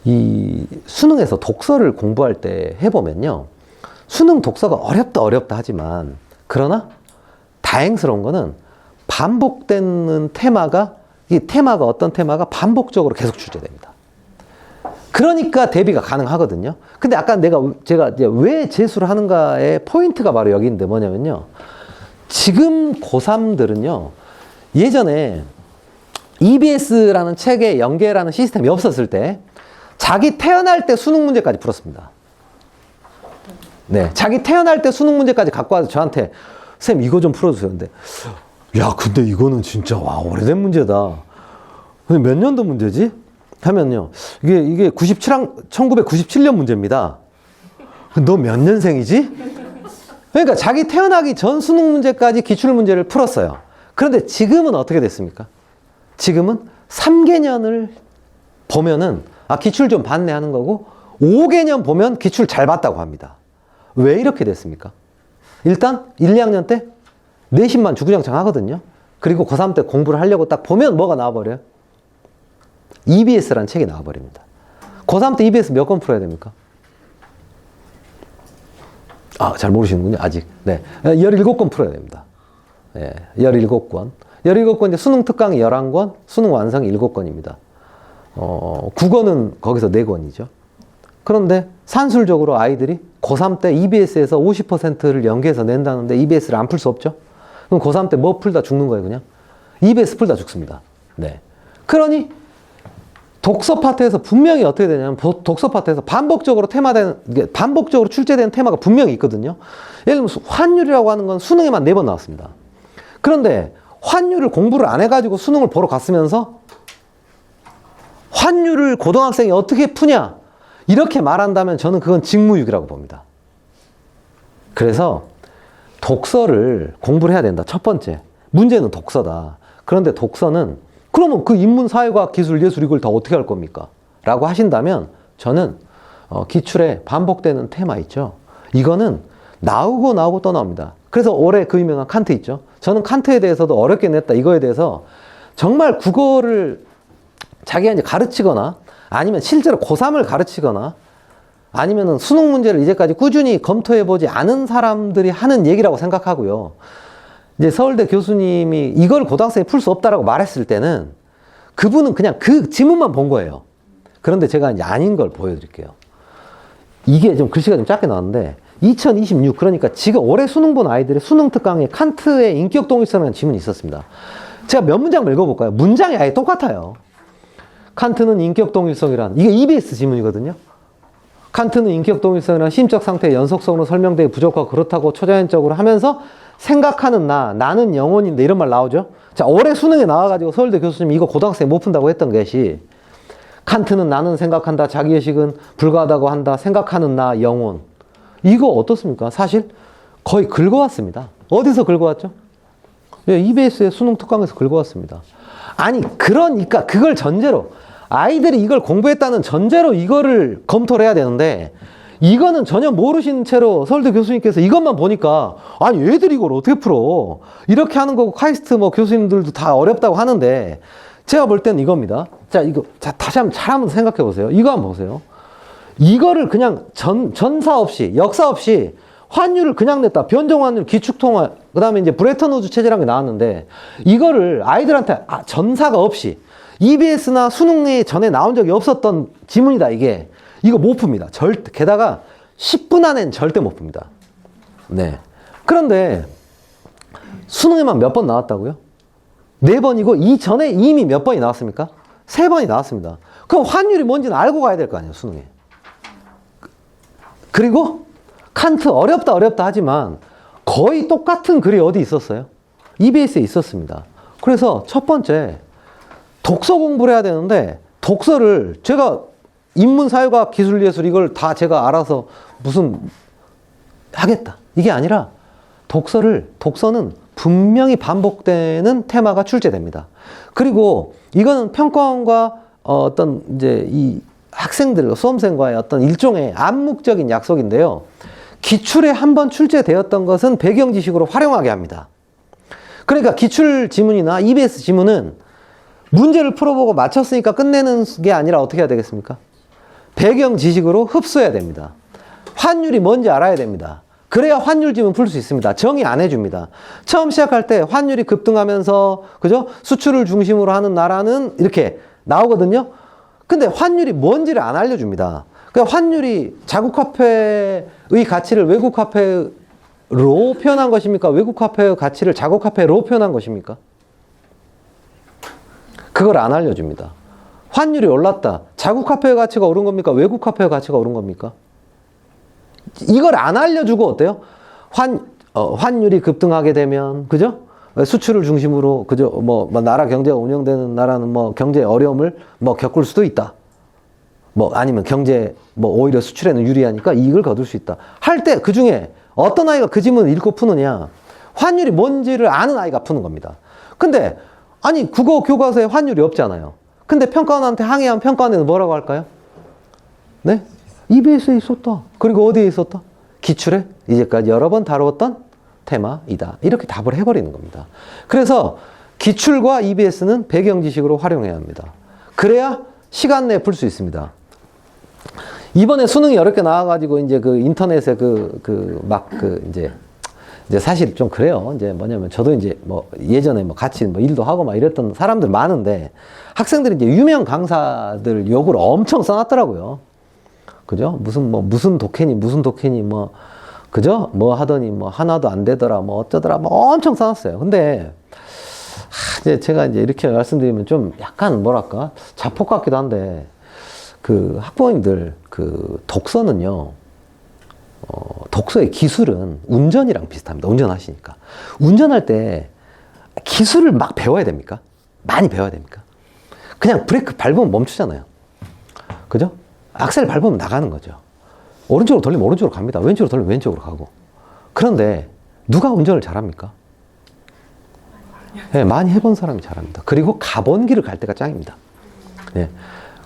[SPEAKER 1] 이 수능에서 독서를 공부할 때 해보면요, 수능 독서가 어렵다 하지만 그러나 다행스러운 거는 반복되는 어떤 테마가 반복적으로 계속 출제됩니다. 그러니까 대비가 가능하거든요. 근데 아까 제가 이제 왜 재수를 하는가의 포인트가 바로 여기인데 뭐냐면요, 지금 고3들은요, 예전에 EBS라는 책에 연계라는 시스템이 없었을 때 자기 태어날 때 수능 문제까지 풀었습니다. 네, 자기 태어날 때 수능 문제까지 갖고 와서 저한테 쌤 이거 좀 풀어주세요. 근데 근데 이거는 진짜 오래된 문제다. 근데 몇 년도 문제지? 하면요, 이게 1997년 문제입니다. 너 몇 년생이지? 그러니까 자기 태어나기 전 수능 문제까지 기출 문제를 풀었어요. 그런데 지금은 어떻게 됐습니까? 지금은 3개년을 보면은 기출 좀 봤네 하는 거고 5개년 보면 기출 잘 봤다고 합니다. 왜 이렇게 됐습니까? 일단 1, 2학년 때 내신만 주구장창 하거든요. 그리고 고3 때 공부를 하려고 딱 보면 뭐가 나와버려요? EBS라는 책이 나와버립니다. 고3 때 EBS 몇 권 풀어야 됩니까? 잘 모르시는군요, 아직. 네. 17권 풀어야 됩니다. 네. 17권. 17권, 이제 수능 특강이 11권, 수능 완성이 7권입니다. 국어는 거기서 4권이죠. 그런데 산술적으로 아이들이 고3 때 EBS에서 50%를 연계해서 낸다는데 EBS를 안 풀 수 없죠? 그럼 고3 때 뭐 풀다 죽는 거예요, 그냥? EBS 풀다 죽습니다. 네. 그러니 독서 파트에서 분명히 어떻게 되냐면 독서 파트에서 반복적으로 출제되는 테마가 분명히 있거든요. 예를 들면 환율이라고 하는 건 수능에만 4번 나왔습니다. 그런데 환율을 공부를 안 해가지고 수능을 보러 갔으면서 환율을 고등학생이 어떻게 푸냐 이렇게 말한다면 저는 그건 직무유기라고 봅니다. 그래서 독서를 공부를 해야 된다. 첫 번째 문제는 독서다. 그런데 독서는 그러면 그 인문, 사회과학, 기술, 예술 이걸 다 어떻게 할 겁니까? 라고 하신다면 저는 기출에 반복되는 테마 있죠. 이거는 나오고 또 나옵니다. 그래서 올해 그 유명한 칸트 있죠. 저는 칸트에 대해서도 어렵게 냈다. 이거에 대해서 정말 국어를 자기가 이제 가르치거나 아니면 실제로 고3을 가르치거나 아니면은 수능 문제를 이제까지 꾸준히 검토해보지 않은 사람들이 하는 얘기라고 생각하고요. 이제 서울대 교수님이 이걸 고등학생이 풀 수 없다라고 말했을 때는 그분은 그냥 그 지문만 본 거예요. 그런데 제가 이제 아닌 걸 보여드릴게요. 이게 좀 글씨가 좀 작게 나왔는데 2026 그러니까 지금 올해 수능 본 아이들의 수능 특강에 칸트의 인격 동일성이라는 지문이 있었습니다. 제가 몇 문장 읽어볼까요? 문장이 아예 똑같아요. 칸트는 인격 동일성이란 이게 EBS 지문이거든요. 칸트는 인격 동일성이란 심적 상태의 연속성으로 설명되기 부족하고 그렇다고 초자연적으로 하면서 생각하는 나는 영혼인데 이런 말 나오죠. 자, 올해 수능에 나와가지고 서울대 교수님이 이거 고등학생 못 푼다고 했던 것이 칸트는 나는 생각한다, 자기의식은 불가하다고 한다, 생각하는 나, 영혼. 이거 어떻습니까? 사실 거의 긁어왔습니다. 어디서 긁어왔죠? 예, EBS의 수능 특강에서 긁어왔습니다. 아니, 그러니까 그걸 전제로 아이들이 이걸 공부했다는 전제로 이거를 검토를 해야 되는데 이거는 전혀 모르신 채로 서울대 교수님께서 이것만 보니까 아니 애들이 이걸 어떻게 풀어 이렇게 하는 거고 카이스트 뭐 교수님들도 다 어렵다고 하는데 제가 볼 때는 이겁니다. 자, 이거 자 다시 한번 잘 한번 생각해 보세요. 이거 한번 보세요. 이거를 그냥 전사 없이 역사 없이 환율을 그냥 냈다. 변정 환율, 기축통화, 그 다음에 이제 브레턴 우즈 체제라는 게 나왔는데 이거를 아이들한테 전사가 없이 EBS나 수능에 전에 나온 적이 없었던 지문이다 이게. 이거 못 풉니다. 절대. 게다가 10분 안엔 절대 못 풉니다. 네. 그런데 수능에만 몇 번 나왔다고요? 4번이고 이전에 이미 몇 번이 나왔습니까? 3번이 나왔습니다. 그럼 환율이 뭔지는 알고 가야 될 거 아니에요, 수능에. 그리고 칸트 어렵다 하지만 거의 똑같은 글이 어디 있었어요? EBS에 있었습니다. 그래서 첫 번째 독서 공부를 해야 되는데 독서를 제가 인문, 사회과학, 기술, 예술 이걸 다 제가 알아서 무슨 하겠다. 이게 아니라 독서는 분명히 반복되는 테마가 출제됩니다. 그리고 이거는 평가원과 어떤 이제 이 학생들, 수험생과의 어떤 일종의 암묵적인 약속인데요. 기출에 한번 출제되었던 것은 배경 지식으로 활용하게 합니다. 그러니까 기출 지문이나 EBS 지문은 문제를 풀어보고 맞췄으니까 끝내는 게 아니라 어떻게 해야 되겠습니까? 배경 지식으로 흡수해야 됩니다. 환율이 뭔지 알아야 됩니다. 그래야 환율 지문 풀 수 있습니다. 정의 안 해줍니다. 처음 시작할 때 환율이 급등하면서 그죠? 수출을 중심으로 하는 나라는 이렇게 나오거든요. 근데 환율이 뭔지를 안 알려줍니다. 그러니까 환율이 자국 화폐의 가치를 외국 화폐로 표현한 것입니까? 외국 화폐의 가치를 자국 화폐로 표현한 것입니까? 그걸 안 알려줍니다. 환율이 올랐다. 자국 화폐의 가치가 오른 겁니까? 외국 화폐의 가치가 오른 겁니까? 이걸 안 알려주고 어때요? 환율이 급등하게 되면, 그죠? 수출을 중심으로, 그죠? 뭐 나라 경제가 운영되는 나라는 뭐 경제 어려움을 뭐 겪을 수도 있다. 뭐 아니면 경제 뭐 오히려 수출에는 유리하니까 이익을 거둘 수 있다. 할 때 그 중에 어떤 아이가 그 지문을 읽고 푸느냐? 환율이 뭔지를 아는 아이가 푸는 겁니다. 근데 아니 국어 교과서에 환율이 없잖아요. 근데 평가원한테 항의하면 평가원에는 뭐라고 할까요? 네? EBS에 있었다. 그리고 어디에 있었다? 기출에 이제까지 여러 번 다루었던 테마이다. 이렇게 답을 해버리는 겁니다. 그래서 기출과 EBS는 배경 지식으로 활용해야 합니다. 그래야 시간 내에 풀 수 있습니다. 이번에 수능이 어렵게 나와가지고 이제 그 인터넷에 이제 사실 좀 그래요. 이제 뭐냐면 저도 이제 뭐 예전에 뭐 같이 뭐 일도 하고 막 이랬던 사람들 많은데 학생들이 이제 유명 강사들 욕을 엄청 써놨더라고요. 그죠? 무슨 독해니 뭐 그죠? 뭐 하더니 뭐 하나도 안 되더라 뭐 어쩌더라 뭐 엄청 써놨어요. 근데 이제 제가 이제 이렇게 말씀드리면 좀 약간 뭐랄까 자폭 같기도 한데 그 학부모님들 그 독서는요. 독서의 기술은 운전이랑 비슷합니다. 운전하시니까. 운전할 때 기술을 막 배워야 됩니까? 많이 배워야 됩니까? 그냥 브레이크 밟으면 멈추잖아요. 그죠? 악셀 밟으면 나가는 거죠. 오른쪽으로 돌리면 오른쪽으로 갑니다. 왼쪽으로 돌리면 왼쪽으로 가고. 그런데 누가 운전을 잘합니까? 네, 많이 해본 사람이 잘합니다. 그리고 가본 길을 갈 때가 짱입니다. 네.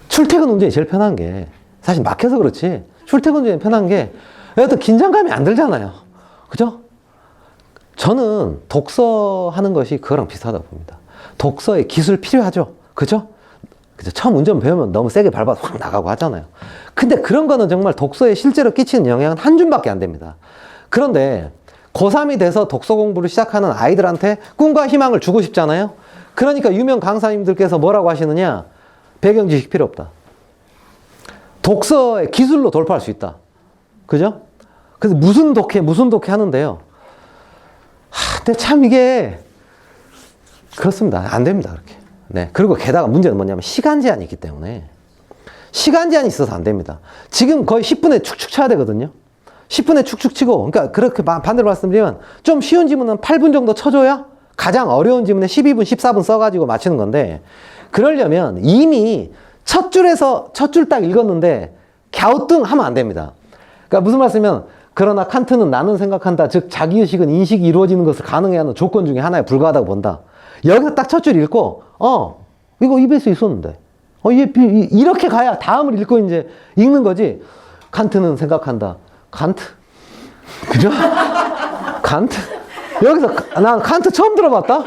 [SPEAKER 1] 출퇴근 운전이 제일 편한 게 사실 막혀서 그렇지 출퇴근 운전이 편한 게 또 긴장감이 안 들잖아요. 그죠? 저는 독서하는 것이 그거랑 비슷하다고 봅니다. 독서에 기술 필요하죠. 그죠? 그죠? 처음 운전 배우면 너무 세게 밟아서 확 나가고 하잖아요. 근데 그런 거는 정말 독서에 실제로 끼치는 영향은 한 줌밖에 안 됩니다. 그런데 고3이 돼서 독서 공부를 시작하는 아이들한테 꿈과 희망을 주고 싶잖아요. 그러니까 유명 강사님들께서 뭐라고 하시느냐? 배경 지식 필요 없다. 독서의 기술로 돌파할 수 있다. 그죠? 그래서 무슨 독해 하는데요. 근데 참 이게 그렇습니다. 안 됩니다. 그렇게. 네. 그리고 게다가 문제는 뭐냐면 시간 제한이 있기 때문에 시간 제한이 있어서 안 됩니다. 지금 거의 10분에 축축 쳐야 되거든요. 10분에 축축 치고, 그러니까 그렇게 반대로 말씀드리면 좀 쉬운 지문은 8분 정도 쳐줘야 가장 어려운 지문에 12분, 14분 써가지고 맞추는 건데, 그러려면 이미 첫 줄 딱 읽었는데 갸우뚱 하면 안 됩니다. 그러니까 무슨 말씀이면, 그러나 칸트는 나는 생각한다. 즉, 자기의식은 인식이 이루어지는 것을 가능해 하는 조건 중에 하나에 불과하다고 본다. 여기서 딱 첫 줄 읽고, 이거 EBS 있었는데. 이렇게 가야 다음을 읽고 이제 읽는 거지. 칸트는 생각한다. 칸트? 그죠? 칸트? 여기서, 난 칸트 처음 들어봤다?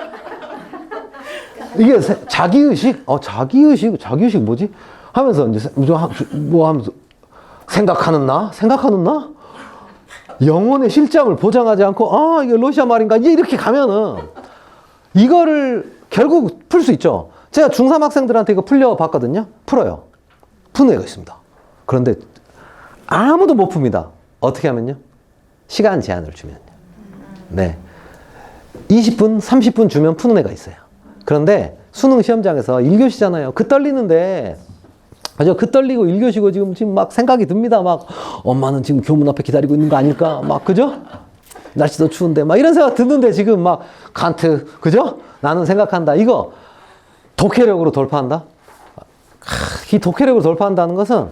[SPEAKER 1] 이게 자기의식? 자기의식 뭐지? 하면서 이제 뭐 하면서 생각하는 나? 영혼의 실장을 보장하지 않고, 이게 러시아 말인가? 이렇게 가면은 이거를 결국 풀 수 있죠. 제가 중3 학생들한테 이거 풀려봤거든요. 풀어요. 푸는 애가 있습니다. 그런데 아무도 못 풉니다. 어떻게 하면요? 시간 제한을 주면요. 네. 20분, 30분 주면 푸는 애가 있어요. 그런데 수능 시험장에서 1교시잖아요. 그 떨리는데, 그 떨리고 1교시고 지금 막 생각이 듭니다. 막, 엄마는 지금 교문 앞에 기다리고 있는 거 아닐까? 막, 그죠? 날씨도 추운데, 막 이런 생각 드는데 지금 막, 칸트, 그죠? 나는 생각한다. 이거, 독해력으로 돌파한다? 이 독해력으로 돌파한다는 것은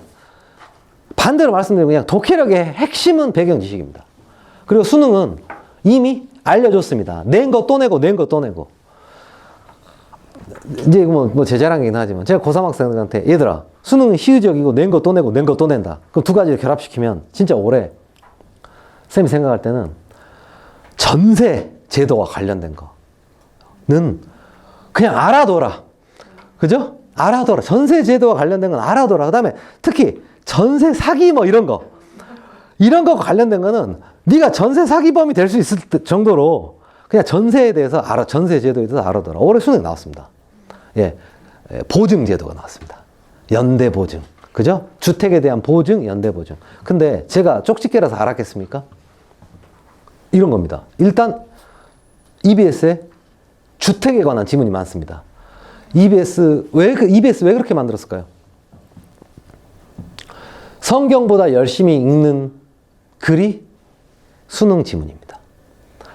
[SPEAKER 1] 반대로 말씀드리면 그냥 독해력의 핵심은 배경 지식입니다. 그리고 수능은 이미 알려줬습니다. 낸 거 또 내고. 이제 뭐 제 자랑이긴 하지만 제가 고3 학생들한테 얘들아 수능은 희의적이고 낸 거 또 낸다. 그럼 두 가지를 결합시키면 진짜 올해 쌤이 생각할 때는 전세 제도와 관련된 거는 그냥 알아둬라. 그죠? 알아둬라. 전세 제도와 관련된 건 알아둬라. 그 다음에 특히 전세 사기 뭐 이런 거 관련된 거는 네가 전세 사기범이 될 수 있을 정도로 그냥 전세에 대해서 전세 제도에 대해서 알아둬라. 올해 수능에 나왔습니다. 예, 보증 제도가 나왔습니다. 연대 보증. 그죠? 주택에 대한 보증, 연대 보증. 근데 제가 쪽집게라서 알았겠습니까? 이런 겁니다. 일단 EBS에 주택에 관한 지문이 많습니다. EBS 왜 그렇게 만들었을까요? 성경보다 열심히 읽는 글이 수능 지문입니다.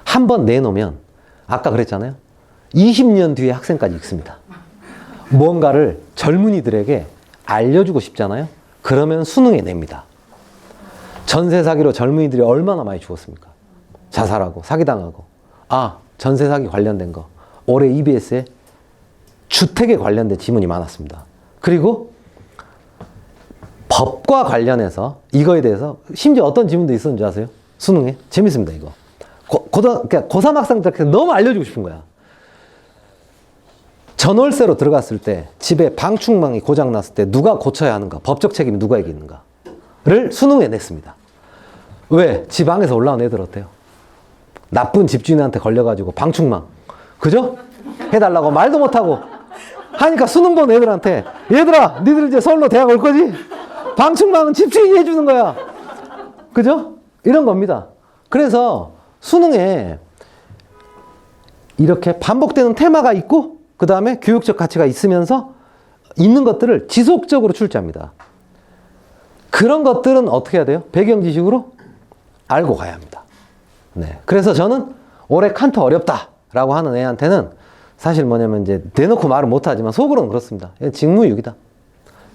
[SPEAKER 1] 한번 내놓으면 아까 그랬잖아요. 20년 뒤에 학생까지 읽습니다. 뭔가를 젊은이들에게 알려주고 싶잖아요. 그러면 수능에 냅니다. 전세 사기로 젊은이들이 얼마나 많이 죽었습니까? 자살하고 사기당하고. 전세 사기 관련된 거. 올해 EBS에 주택에 관련된 지문이 많았습니다. 그리고 법과 관련해서 이거에 대해서 심지어 어떤 지문도 있었는지 아세요? 수능에? 재밌습니다, 이거. 그러니까 고3 학생들한테 너무 알려주고 싶은 거야. 전월세로 들어갔을 때 집에 방충망이 고장났을 때 누가 고쳐야 하는가? 법적 책임이 누가에게 있는가를 수능에 냈습니다. 왜? 집 안에서 올라온 애들 어때요? 나쁜 집주인한테 걸려가지고 방충망. 그죠? 해달라고 말도 못하고 하니까 수능 본 애들한테 얘들아 니들 이제 서울로 대학 올 거지? 방충망은 집주인이 해주는 거야. 그죠? 이런 겁니다. 그래서 수능에 이렇게 반복되는 테마가 있고 그 다음에 교육적 가치가 있으면서 있는 것들을 지속적으로 출제합니다. 그런 것들은 어떻게 해야 돼요? 배경 지식으로 알고 가야 합니다. 네. 그래서 저는 올해 칸트 어렵다라고 하는 애한테는 사실 뭐냐면 이제 대놓고 말은 못하지만 속으로는 그렇습니다. 직무유기다.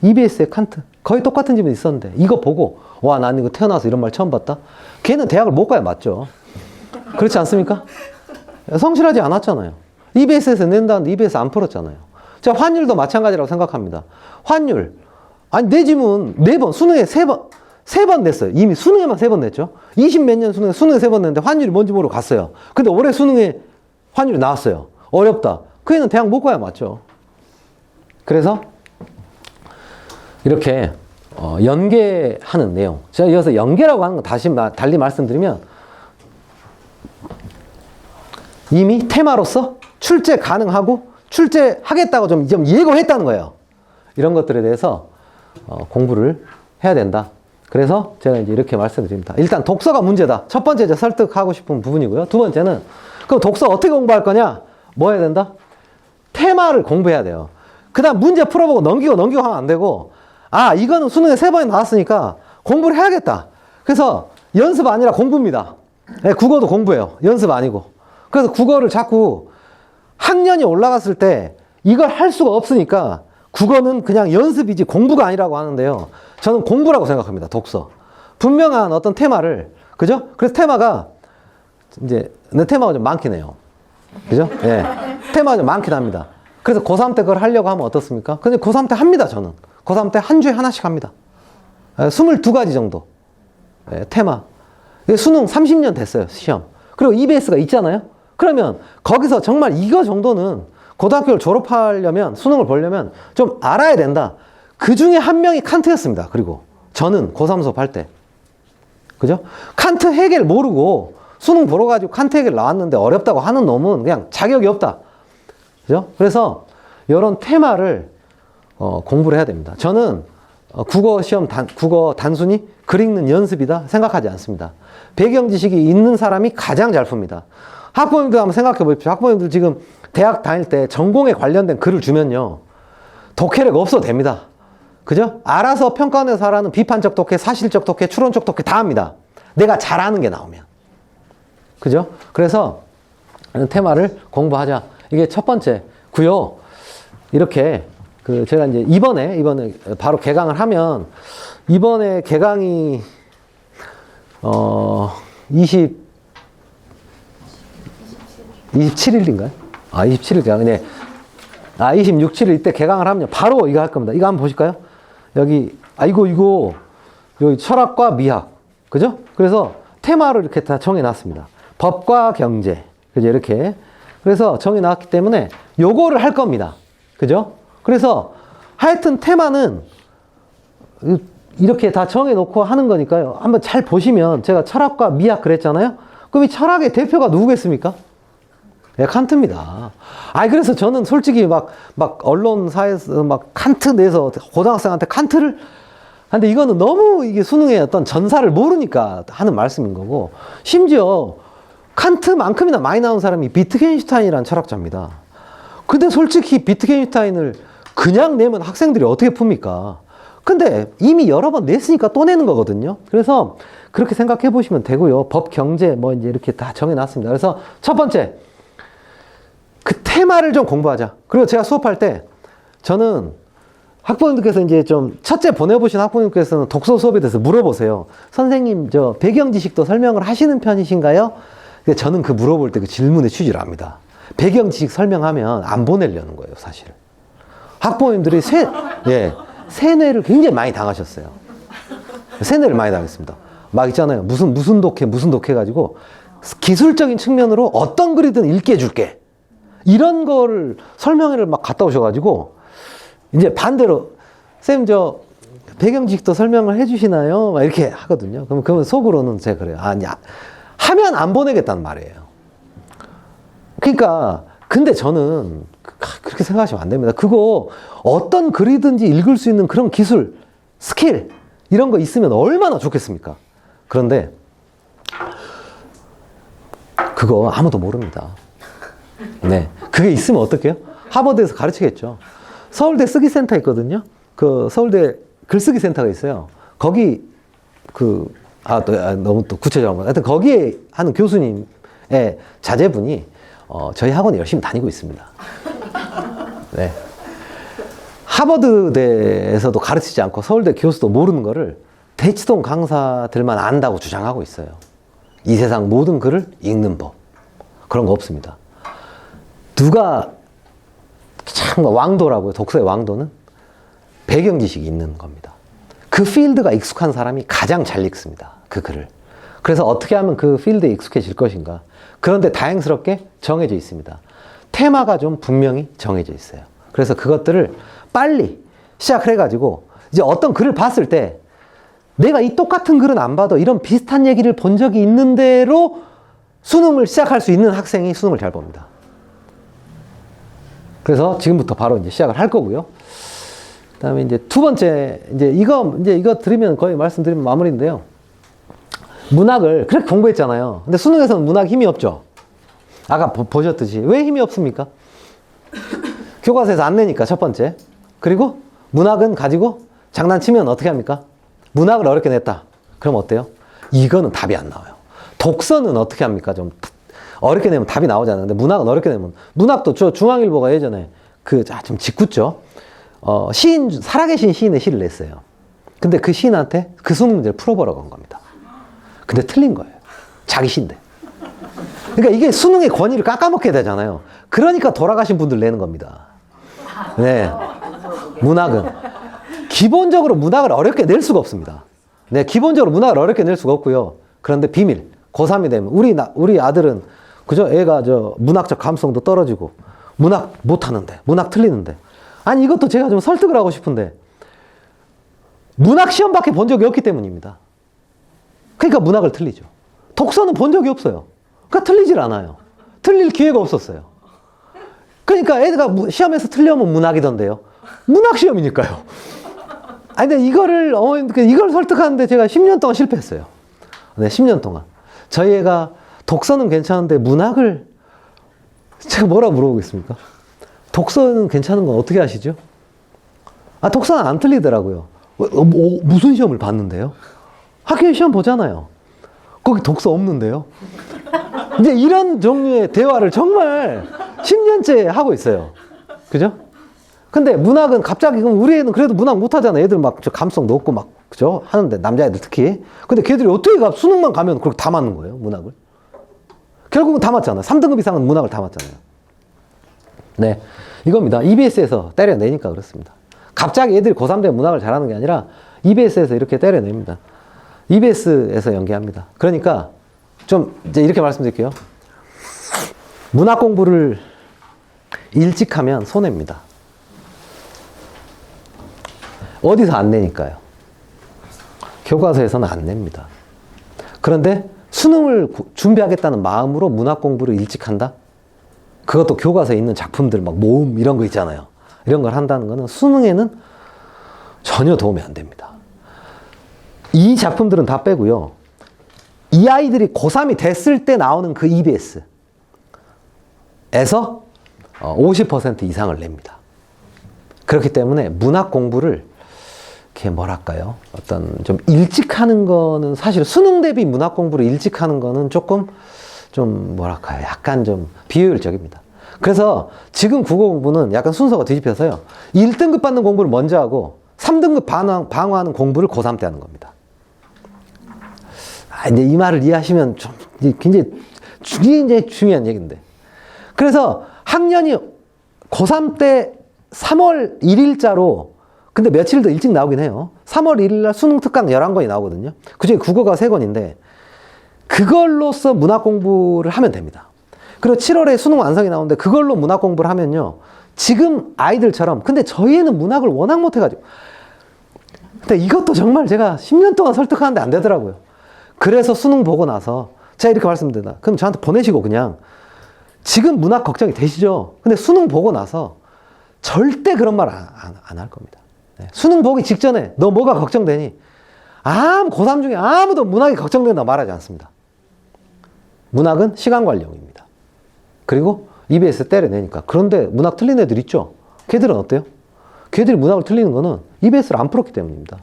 [SPEAKER 1] EBS의 칸트 거의 똑같은 집은 있었는데 이거 보고 와 난 이거 태어나서 이런 말 처음 봤다. 걔는 대학을 못 가야 맞죠. 그렇지 않습니까? 성실하지 않았잖아요. EBS에서 낸다는데 EBS 안 풀었잖아요. 제가 환율도 마찬가지라고 생각합니다. 환율 아니 내 지문 4번 수능에 3번 냈어요. 이미 수능에만 3번 냈죠. 20 몇 년 수능에 3번 냈는데 환율이 뭔지 모르고 갔어요. 근데 올해 수능에 환율이 나왔어요. 어렵다. 그 애는 대학 못 가야 맞죠. 그래서 이렇게 연계하는 내용. 제가 이어서 연계라고 하는 거 달리 말씀드리면 이미 테마로서 출제 가능하고 출제하겠다고 좀 예고했다는 거예요. 이런 것들에 대해서 공부를 해야 된다. 그래서 제가 이제 이렇게 말씀드립니다. 일단 독서가 문제다. 첫 번째 이제 설득하고 싶은 부분이고요. 두 번째는 그럼 독서 어떻게 공부할 거냐? 뭐 해야 된다? 테마를 공부해야 돼요. 그 다음 문제 풀어보고 넘기고 하면 안 되고, 아, 이거는 수능에 3번이 나왔으니까 공부를 해야겠다. 그래서 연습 아니라 공부입니다. 네, 국어도 공부예요. 연습 아니고. 그래서 국어를 자꾸 학년이 올라갔을 때 이걸 할 수가 없으니까 국어는 그냥 연습이지 공부가 아니라고 하는데요. 저는 공부라고 생각합니다. 독서. 분명한 어떤 테마를, 그죠? 그래서 테마가, 이제, 내 테마가 좀 많긴 해요. 그죠? 예. 테마가 좀 많긴 합니다. 그래서 고3 때 그걸 하려고 하면 어떻습니까? 근데 고3 때 합니다, 저는. 고3 때 한 주에 하나씩 합니다. 22가지 정도. 예, 테마. 수능 30년 됐어요, 시험. 그리고 EBS가 있잖아요? 그러면 거기서 정말 이거 정도는 고등학교를 졸업하려면, 수능을 보려면 좀 알아야 된다. 그 중에 한 명이 칸트였습니다. 그리고 저는 고3 수업할 때. 그죠? 칸트 해겔 모르고 수능 보러 가지고 칸트 해겔 나왔는데 어렵다고 하는 놈은 그냥 자격이 없다. 그죠? 그래서 이런 테마를 공부를 해야 됩니다. 저는 국어 시험 국어 단순히 글 읽는 연습이다 생각하지 않습니다. 배경 지식이 있는 사람이 가장 잘 풉니다. 학부모님들 한번 생각해 보십시오. 학부모님들 지금 대학 다닐 때 전공에 관련된 글을 주면요. 독해력 없어도 됩니다. 그죠? 알아서 평가원에서 하라는 비판적 독해, 사실적 독해, 추론적 독해 다 합니다. 내가 잘하는 게 나오면. 그죠? 그래서 테마를 공부하자. 이게 첫 번째고요. 이렇게 제가 이제 이번에 바로 개강을 하면 이번에 개강이 27일인가요? 27일 개강. 네. 26, 7일 이때 개강을 하면 바로 이거 할 겁니다. 이거 한번 보실까요? 여기 이거 여기 철학과 미학. 그죠? 그래서 테마를 이렇게 다 정해 놨습니다. 법과 경제. 그죠? 이렇게. 그래서 정해 놨기 때문에 요거를 할 겁니다. 그죠? 그래서 하여튼 테마는 이렇게 다 정해 놓고 하는 거니까요. 한번 잘 보시면 제가 철학과 미학 그랬잖아요. 그럼 이 철학의 대표가 누구겠습니까? 예, 칸트입니다. 그래서 저는 솔직히 막 언론사에서 막 칸트 내서 고등학생한테 칸트를, 근데 이거는 너무 이게 수능의 어떤 전사를 모르니까 하는 말씀인 거고, 심지어 칸트만큼이나 많이 나온 사람이 비트겐슈타인이라는 철학자입니다. 근데 솔직히 비트겐슈타인을 그냥 내면 학생들이 어떻게 풉니까? 근데 이미 여러 번 냈으니까 또 내는 거거든요. 그래서 그렇게 생각해 보시면 되고요. 법, 경제 뭐 이제 이렇게 다 정해 놨습니다. 그래서 첫 번째, 그 테마를 좀 공부하자. 그리고 제가 수업할 때 저는 학부모님께서 이제 좀 첫째 보내보신 학부모님께서는 독서 수업에 대해서 물어보세요. 선생님, 저 배경 지식도 설명을 하시는 편이신가요? 근데 저는 그 물어볼 때 그 질문의 취지를 압니다. 배경 지식 설명하면 안 보내려는 거예요, 사실. 학부모님들이 세뇌를 굉장히 많이 당하셨어요. 세뇌를 많이 당했습니다. 막 있잖아요. 무슨 독해 가지고 기술적인 측면으로 어떤 글이든 읽게 해줄게. 이런 거를 설명회를 막 갔다 오셔가지고 이제 반대로 쌤 저 배경 지식도 설명을 해주시나요? 막 이렇게 하거든요. 그러면 속으로는 제가 그래요. 아니야. 하면 안 보내겠다는 말이에요. 그러니까 근데 저는 그렇게 생각하시면 안 됩니다. 그거 어떤 글이든지 읽을 수 있는 그런 기술, 스킬 이런 거 있으면 얼마나 좋겠습니까? 그런데 그거 아무도 모릅니다. 네, 그게 있으면 어떡해요? 하버드에서 가르치겠죠. 서울대 쓰기센터 있거든요. 그 서울대 글쓰기 센터가 있어요. 거기 너무 또 구체적인 거. 하여튼 거기에 하는 교수님의 자제분이 저희 학원에 열심히 다니고 있습니다. 네. 하버드대에서도 가르치지 않고 서울대 교수도 모르는 거를 대치동 강사들만 안다고 주장하고 있어요. 이 세상 모든 글을 읽는 법. 그런 거 없습니다. 누가 참 왕도라고요. 독서의 왕도는 배경 지식이 있는 겁니다. 그 필드가 익숙한 사람이 가장 잘 읽습니다. 그 글을. 그래서 어떻게 하면 그 필드에 익숙해질 것인가. 그런데 다행스럽게 정해져 있습니다. 테마가 좀 분명히 정해져 있어요. 그래서 그것들을 빨리 시작을 해가지고 이제 어떤 글을 봤을 때 내가 이 똑같은 글은 안 봐도 이런 비슷한 얘기를 본 적이 있는 대로 수능을 시작할 수 있는 학생이 수능을 잘 봅니다. 그래서 지금부터 바로 이제 시작을 할 거고요. 그다음에 이제 두 번째, 이제 이거 들으면 거의 말씀드리면 마무리인데요. 문학을 그렇게 공부했잖아요. 근데 수능에서는 문학 힘이 없죠. 아까 보셨듯이. 왜 힘이 없습니까? 교과서에서 안 내니까, 첫 번째. 그리고 문학은 가지고 장난치면 어떻게 합니까? 문학을 어렵게 냈다. 그럼 어때요? 이거는 답이 안 나와요. 독서는 어떻게 합니까? 좀 어렵게 내면 답이 나오잖아요. 근데 문학은 어렵게 내면, 문학도 저 중앙일보가 예전에 좀 짓궂죠. 살아계신 시인의 시를 냈어요. 근데 그 시인한테 그 수능 문제를 풀어보라고 한 겁니다. 근데 틀린 거예요. 자기 시인데. 그러니까 이게 수능의 권위를 깎아먹게 되잖아요. 그러니까 돌아가신 분들 내는 겁니다. 네. 문학은. 기본적으로 문학을 어렵게 낼 수가 없습니다. 네. 기본적으로 문학을 어렵게 낼 수가 없고요. 그런데 비밀. 고3이 되면. 우리 아들은, 그죠? 애가 문학적 감성도 떨어지고, 문학 못하는데, 문학 틀리는데. 아니, 이것도 제가 좀 설득을 하고 싶은데, 문학 시험밖에 본 적이 없기 때문입니다. 그러니까 문학을 틀리죠. 독서는 본 적이 없어요. 그러니까 틀리질 않아요. 틀릴 기회가 없었어요. 그러니까 애가 시험에서 틀려면 문학이던데요. 문학 시험이니까요. 아니, 근데 이걸 설득하는데 제가 10년 동안 실패했어요. 네, 10년 동안. 저희 애가 독서는 괜찮은데 문학을, 제가 뭐라 물어보겠습니까? 독서는 괜찮은 건 어떻게 아시죠? 독서는 안 틀리더라고요. 무슨 시험을 봤는데요? 학교에 시험 보잖아요. 거기 독서 없는데요? 이제 이런 종류의 대화를 정말 10년째 하고 있어요. 그죠? 근데 문학은 갑자기, 그럼 우리 애는 그래도 문학 못하잖아. 애들 막 감성도 없고 막, 그죠? 하는데, 남자애들 특히. 근데 걔들이 어떻게 수능만 가면 그렇게 다 맞는 거예요, 문학을? 결국은 다 맞잖아요. 3등급 이상은 문학을 다 맞잖아요. 네. 이겁니다. EBS에서 때려내니까 그렇습니다. 갑자기 애들이 고3 때 문학을 잘하는 게 아니라 EBS에서 이렇게 때려냅니다. EBS에서 연계합니다. 그러니까 좀 이제 이렇게 말씀드릴게요. 문학 공부를 일찍 하면 손해입니다. 어디서 안 내니까요. 교과서에서는 안 냅니다. 그런데 수능을 준비하겠다는 마음으로 문학 공부를 일찍 한다? 그것도 교과서에 있는 작품들 막 모음 이런 거 있잖아요. 이런 걸 한다는 거는 수능에는 전혀 도움이 안 됩니다. 이 작품들은 다 빼고요. 이 아이들이 고3이 됐을 때 나오는 그 EBS에서 50% 이상을 냅니다. 그렇기 때문에 문학 공부를 이렇게 뭐랄까요? 어떤 좀 일찍 하는 거는 사실 수능 대비 문학 공부를 일찍 하는 거는 조금 좀 뭐랄까요? 약간 좀 비효율적입니다. 그래서 지금 국어 공부는 약간 순서가 뒤집혀서요. 1등급 받는 공부를 먼저 하고 3등급 방어하는 공부를 고3 때 하는 겁니다. 근데 이 말을 이해하시면 좀 굉장히 중요한 얘기인데. 그래서 학년이 고3 때 3월 1일자로, 근데 며칠 더 일찍 나오긴 해요. 3월 1일날 수능 특강 11권이 나오거든요. 그중에 국어가 3권인데 그걸로써 문학 공부를 하면 됩니다. 그리고 7월에 수능 완성이 나오는데 그걸로 문학 공부를 하면요. 지금 아이들처럼, 근데 저희 애는 문학을 워낙 못해가지고. 근데 이것도 정말 제가 10년 동안 설득하는데 안 되더라고요. 그래서 수능 보고 나서 제가 이렇게 말씀드린다. 그럼 저한테 보내시고 그냥 지금 문학 걱정이 되시죠? 근데 수능 보고 나서 절대 그런 말 안 할 겁니다. 네. 수능 보기 직전에 너 뭐가 걱정되니? 고3 중에 아무도 문학이 걱정된다고 말하지 않습니다. 문학은 시간 관리용입니다. 그리고 EBS 때려내니까. 그런데 문학 틀린 애들 있죠? 걔들은 어때요? 걔들이 문학을 틀리는 거는 EBS를 안 풀었기 때문입니다.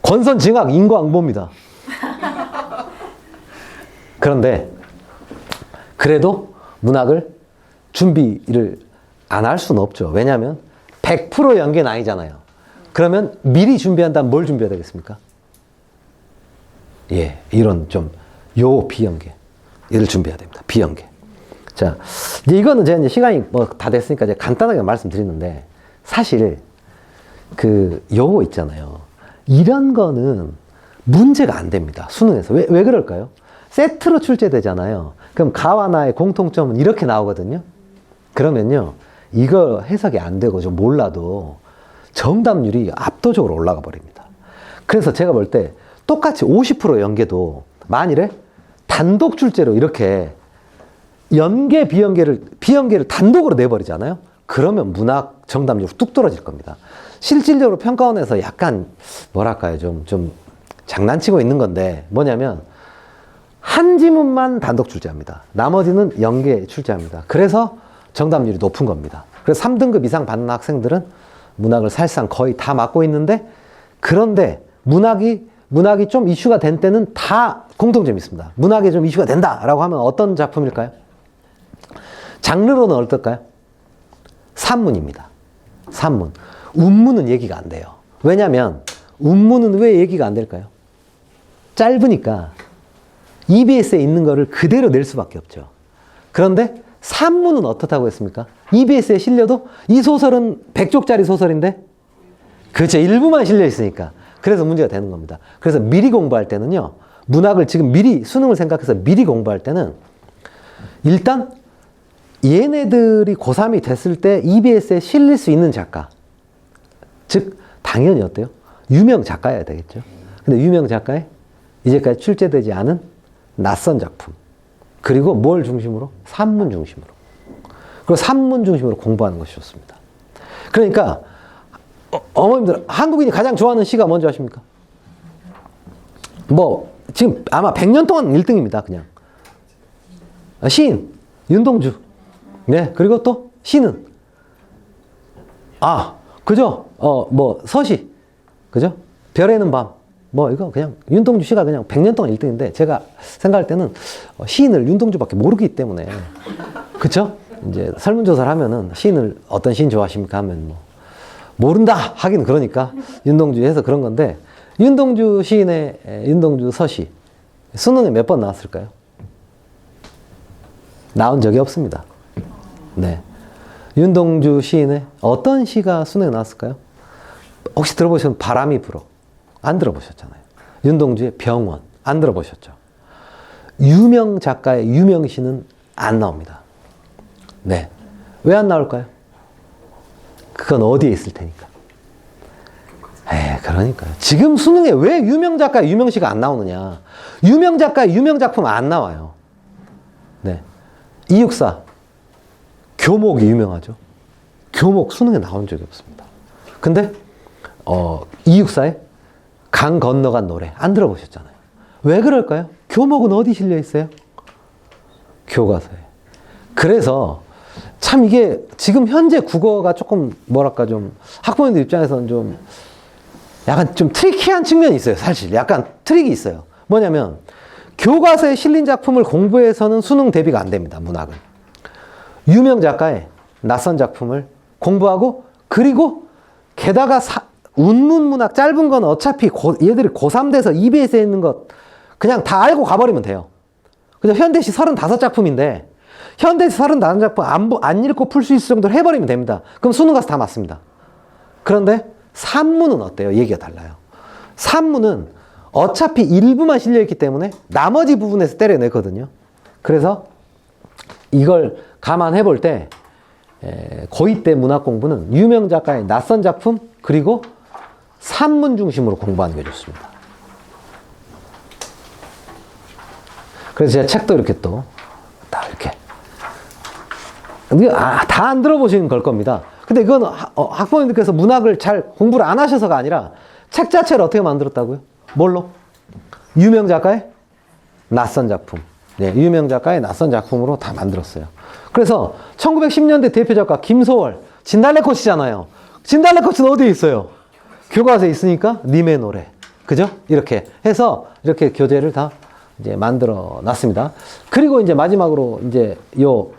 [SPEAKER 1] 권선징악 인과응보입니다. 그런데 그래도 문학을 준비를 안 할 수는 없죠. 왜냐하면 100% 연계는 아니잖아요. 그러면 미리 준비한다면 뭘 준비해야 되겠습니까? 예, 이런 비연계. 얘를 준비해야 됩니다. 비연계. 자, 이제 이거는 제가 이제 시간이 다 됐으니까 이제 간단하게 말씀드리는데, 사실 요거 있잖아요. 이런 거는 문제가 안 됩니다. 수능에서. 왜 그럴까요? 세트로 출제되잖아요. 그럼 가와 나의 공통점은 이렇게 나오거든요. 그러면요, 이거 해석이 안 되고 좀 몰라도 정답률이 압도적으로 올라가 버립니다. 그래서 제가 볼 때 똑같이 50% 연계도 만일에 단독 출제로 이렇게 연계, 비연계를 단독으로 내버리잖아요. 그러면 문학 정답률이 뚝 떨어질 겁니다. 실질적으로 평가원에서 약간 뭐랄까요, 좀 장난치고 있는 건데 뭐냐면 한 지문만 단독 출제합니다. 나머지는 연계 출제합니다. 그래서 정답률이 높은 겁니다. 그래서 3등급 이상 받는 학생들은 문학을 사실상 거의 다 맡고 있는데, 그런데 문학이 좀 이슈가 된 때는 다 공통점이 있습니다. 문학이 좀 이슈가 된다라고 하면 어떤 작품일까요? 장르로는 어떨까요? 산문입니다. 산문. 운문은 얘기가 안 돼요. 왜냐면 운문은 왜 얘기가 안 될까요? 짧으니까 EBS에 있는 거를 그대로 낼 수밖에 없죠. 그런데 산문은 어떻다고 했습니까? EBS에 실려도 이 소설은 100쪽짜리 소설인데 그렇죠. 일부만 실려 있으니까. 그래서 문제가 되는 겁니다. 그래서 미리 공부할 때는요, 문학을 지금 미리 수능을 생각해서 미리 공부할 때는 일단 얘네들이 고3이 됐을 때 EBS에 실릴 수 있는 작가, 즉 당연히 어때요? 유명 작가여야 되겠죠. 근데 유명 작가의 이제까지 출제되지 않은 낯선 작품, 그리고 뭘 중심으로? 산문 중심으로. 그리고 산문 중심으로 공부하는 것이 좋습니다. 그러니까 어머님들, 한국인이 가장 좋아하는 시가 뭔지 아십니까? 뭐 지금 아마 100년 동안 1등입니다. 그냥 시인 윤동주. 네, 그리고 또 시는 그죠? 뭐 서시, 그죠? 별에는 밤. 뭐 이거 그냥 윤동주 씨가 그냥 100년 동안 1등인데, 제가 생각할 때는 시인을 윤동주밖에 모르기 때문에, 그쵸? 이제 설문조사를 하면은 시인을 어떤 시인 좋아하십니까 하면 뭐 모른다 하긴 그러니까 윤동주 해서 그런 건데, 윤동주 시인의 윤동주 서시 수능에 몇 번 나왔을까요? 나온 적이 없습니다. 네. 윤동주 시인의 어떤 시가 수능에 나왔을까요? 혹시 들어보셨던 바람이 불어? 안 들어보셨잖아요. 윤동주의 병원 안 들어보셨죠? 유명 작가의 유명 시는 안 나옵니다. 네. 왜 안 나올까요? 그건 어디에 있을 테니까. 그러니까요. 지금 수능에 왜 유명 작가 유명 시가 안 나오느냐? 유명 작가 유명 작품 안 나와요. 네. 264 교목이 유명하죠. 교목 수능에 나온 적이 없습니다. 근데 264에 강 건너간 노래 안 들어보셨잖아요. 왜 그럴까요? 교목은 어디 실려 있어요? 교과서에. 그래서 참 이게 지금 현재 국어가 조금 뭐랄까 좀 학부모님들 입장에서는 좀 약간 좀 트리키한 측면이 있어요. 사실 약간 트릭이 있어요. 뭐냐면 교과서에 실린 작품을 공부해서는 수능 대비가 안 됩니다. 문학은. 유명 작가의 낯선 작품을 공부하고, 그리고 게다가 운문문학 짧은 건 어차피 얘들이 고3 돼서 EBS에 있는 것 그냥 다 알고 가버리면 돼요. 그냥 현대시 35작품인데 현대시 35작품 안 읽고 풀 수 있을 정도로 해버리면 됩니다. 그럼 수능 가서 다 맞습니다. 그런데 산문은 어때요? 얘기가 달라요. 산문은 어차피 일부만 실려있기 때문에 나머지 부분에서 때려내거든요. 그래서 이걸 감안해 볼 때 고2 때 문학 공부는 유명 작가의 낯선 작품, 그리고 산문 중심으로 공부하는 게 좋습니다. 그래서 제가 책도 이렇게 또 다 이렇게 다 안 들어보시는 걸 겁니다. 근데 이건 학부모님들께서 문학을 잘 공부를 안 하셔서가 아니라 책 자체를 어떻게 만들었다고요? 뭘로? 유명 작가의 낯선 작품. 네, 유명 작가의 낯선 작품으로 다 만들었어요. 그래서 1910년대 대표 작가 김소월, 진달래꽃이잖아요. 진달래꽃은 어디에 있어요? 교과서에 있으니까 님의 노래. 그죠? 이렇게 해서 이렇게 교재를 다 이제 만들어 놨습니다. 그리고 이제 마지막으로 이제 요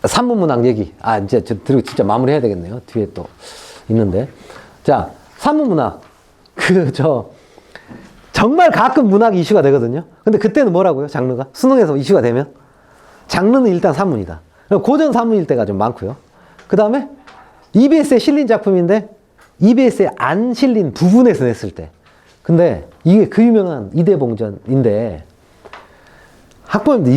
[SPEAKER 1] 산문문학 얘기. 이제 그리고 진짜 마무리해야 되겠네요. 뒤에 또 있는데. 자, 산문문학. 정말 가끔 문학 이슈가 되거든요. 근데 그때는 뭐라고요? 장르가? 수능에서 이슈가 되면? 장르는 일단 산문이다. 고전 산문일 때가 좀 많고요. 그 다음에 EBS에 실린 작품인데 EBS에 안 실린 부분에서 냈을 때. 근데 이게 그 유명한 이대봉전인데, 학부모님들